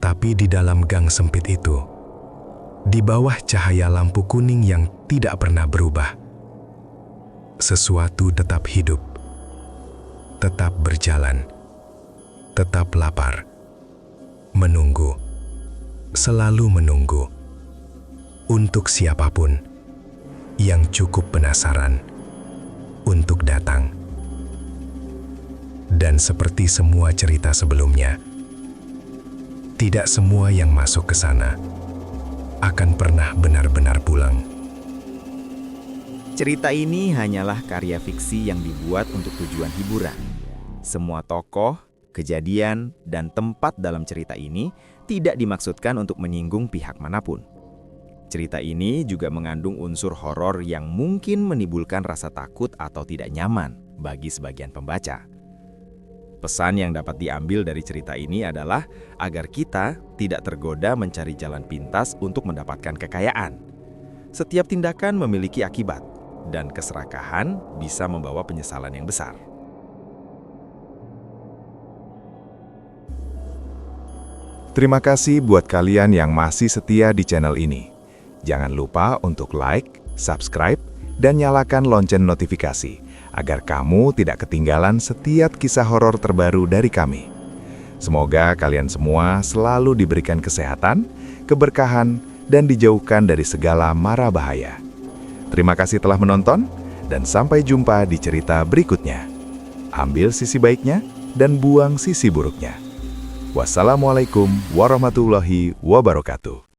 Tapi di dalam gang sempit itu, di bawah cahaya lampu kuning yang tidak pernah berubah, sesuatu tetap hidup, tetap berjalan, tetap lapar, menunggu, selalu menunggu, untuk siapapun yang cukup penasaran untuk datang. Dan seperti semua cerita sebelumnya, tidak semua yang masuk ke sana akan pernah benar-benar pulang. Cerita ini hanyalah karya fiksi yang dibuat untuk tujuan hiburan. Semua tokoh, kejadian, dan tempat dalam cerita ini tidak dimaksudkan untuk menyinggung pihak manapun. Cerita ini juga mengandung unsur horor yang mungkin menimbulkan rasa takut atau tidak nyaman bagi sebagian pembaca. Pesan yang dapat diambil dari cerita ini adalah agar kita tidak tergoda mencari jalan pintas untuk mendapatkan kekayaan. Setiap tindakan memiliki akibat, dan keserakahan bisa membawa penyesalan yang besar. Terima kasih buat kalian yang masih setia di channel ini. Jangan lupa untuk like, subscribe, dan nyalakan lonceng notifikasi agar kamu tidak ketinggalan setiap kisah horor terbaru dari kami. Semoga kalian semua selalu diberikan kesehatan, keberkahan, dan dijauhkan dari segala mara bahaya. Terima kasih telah menonton, dan sampai jumpa di cerita berikutnya. Ambil sisi baiknya dan buang sisi buruknya. Wassalamualaikum warahmatullahi wabarakatuh.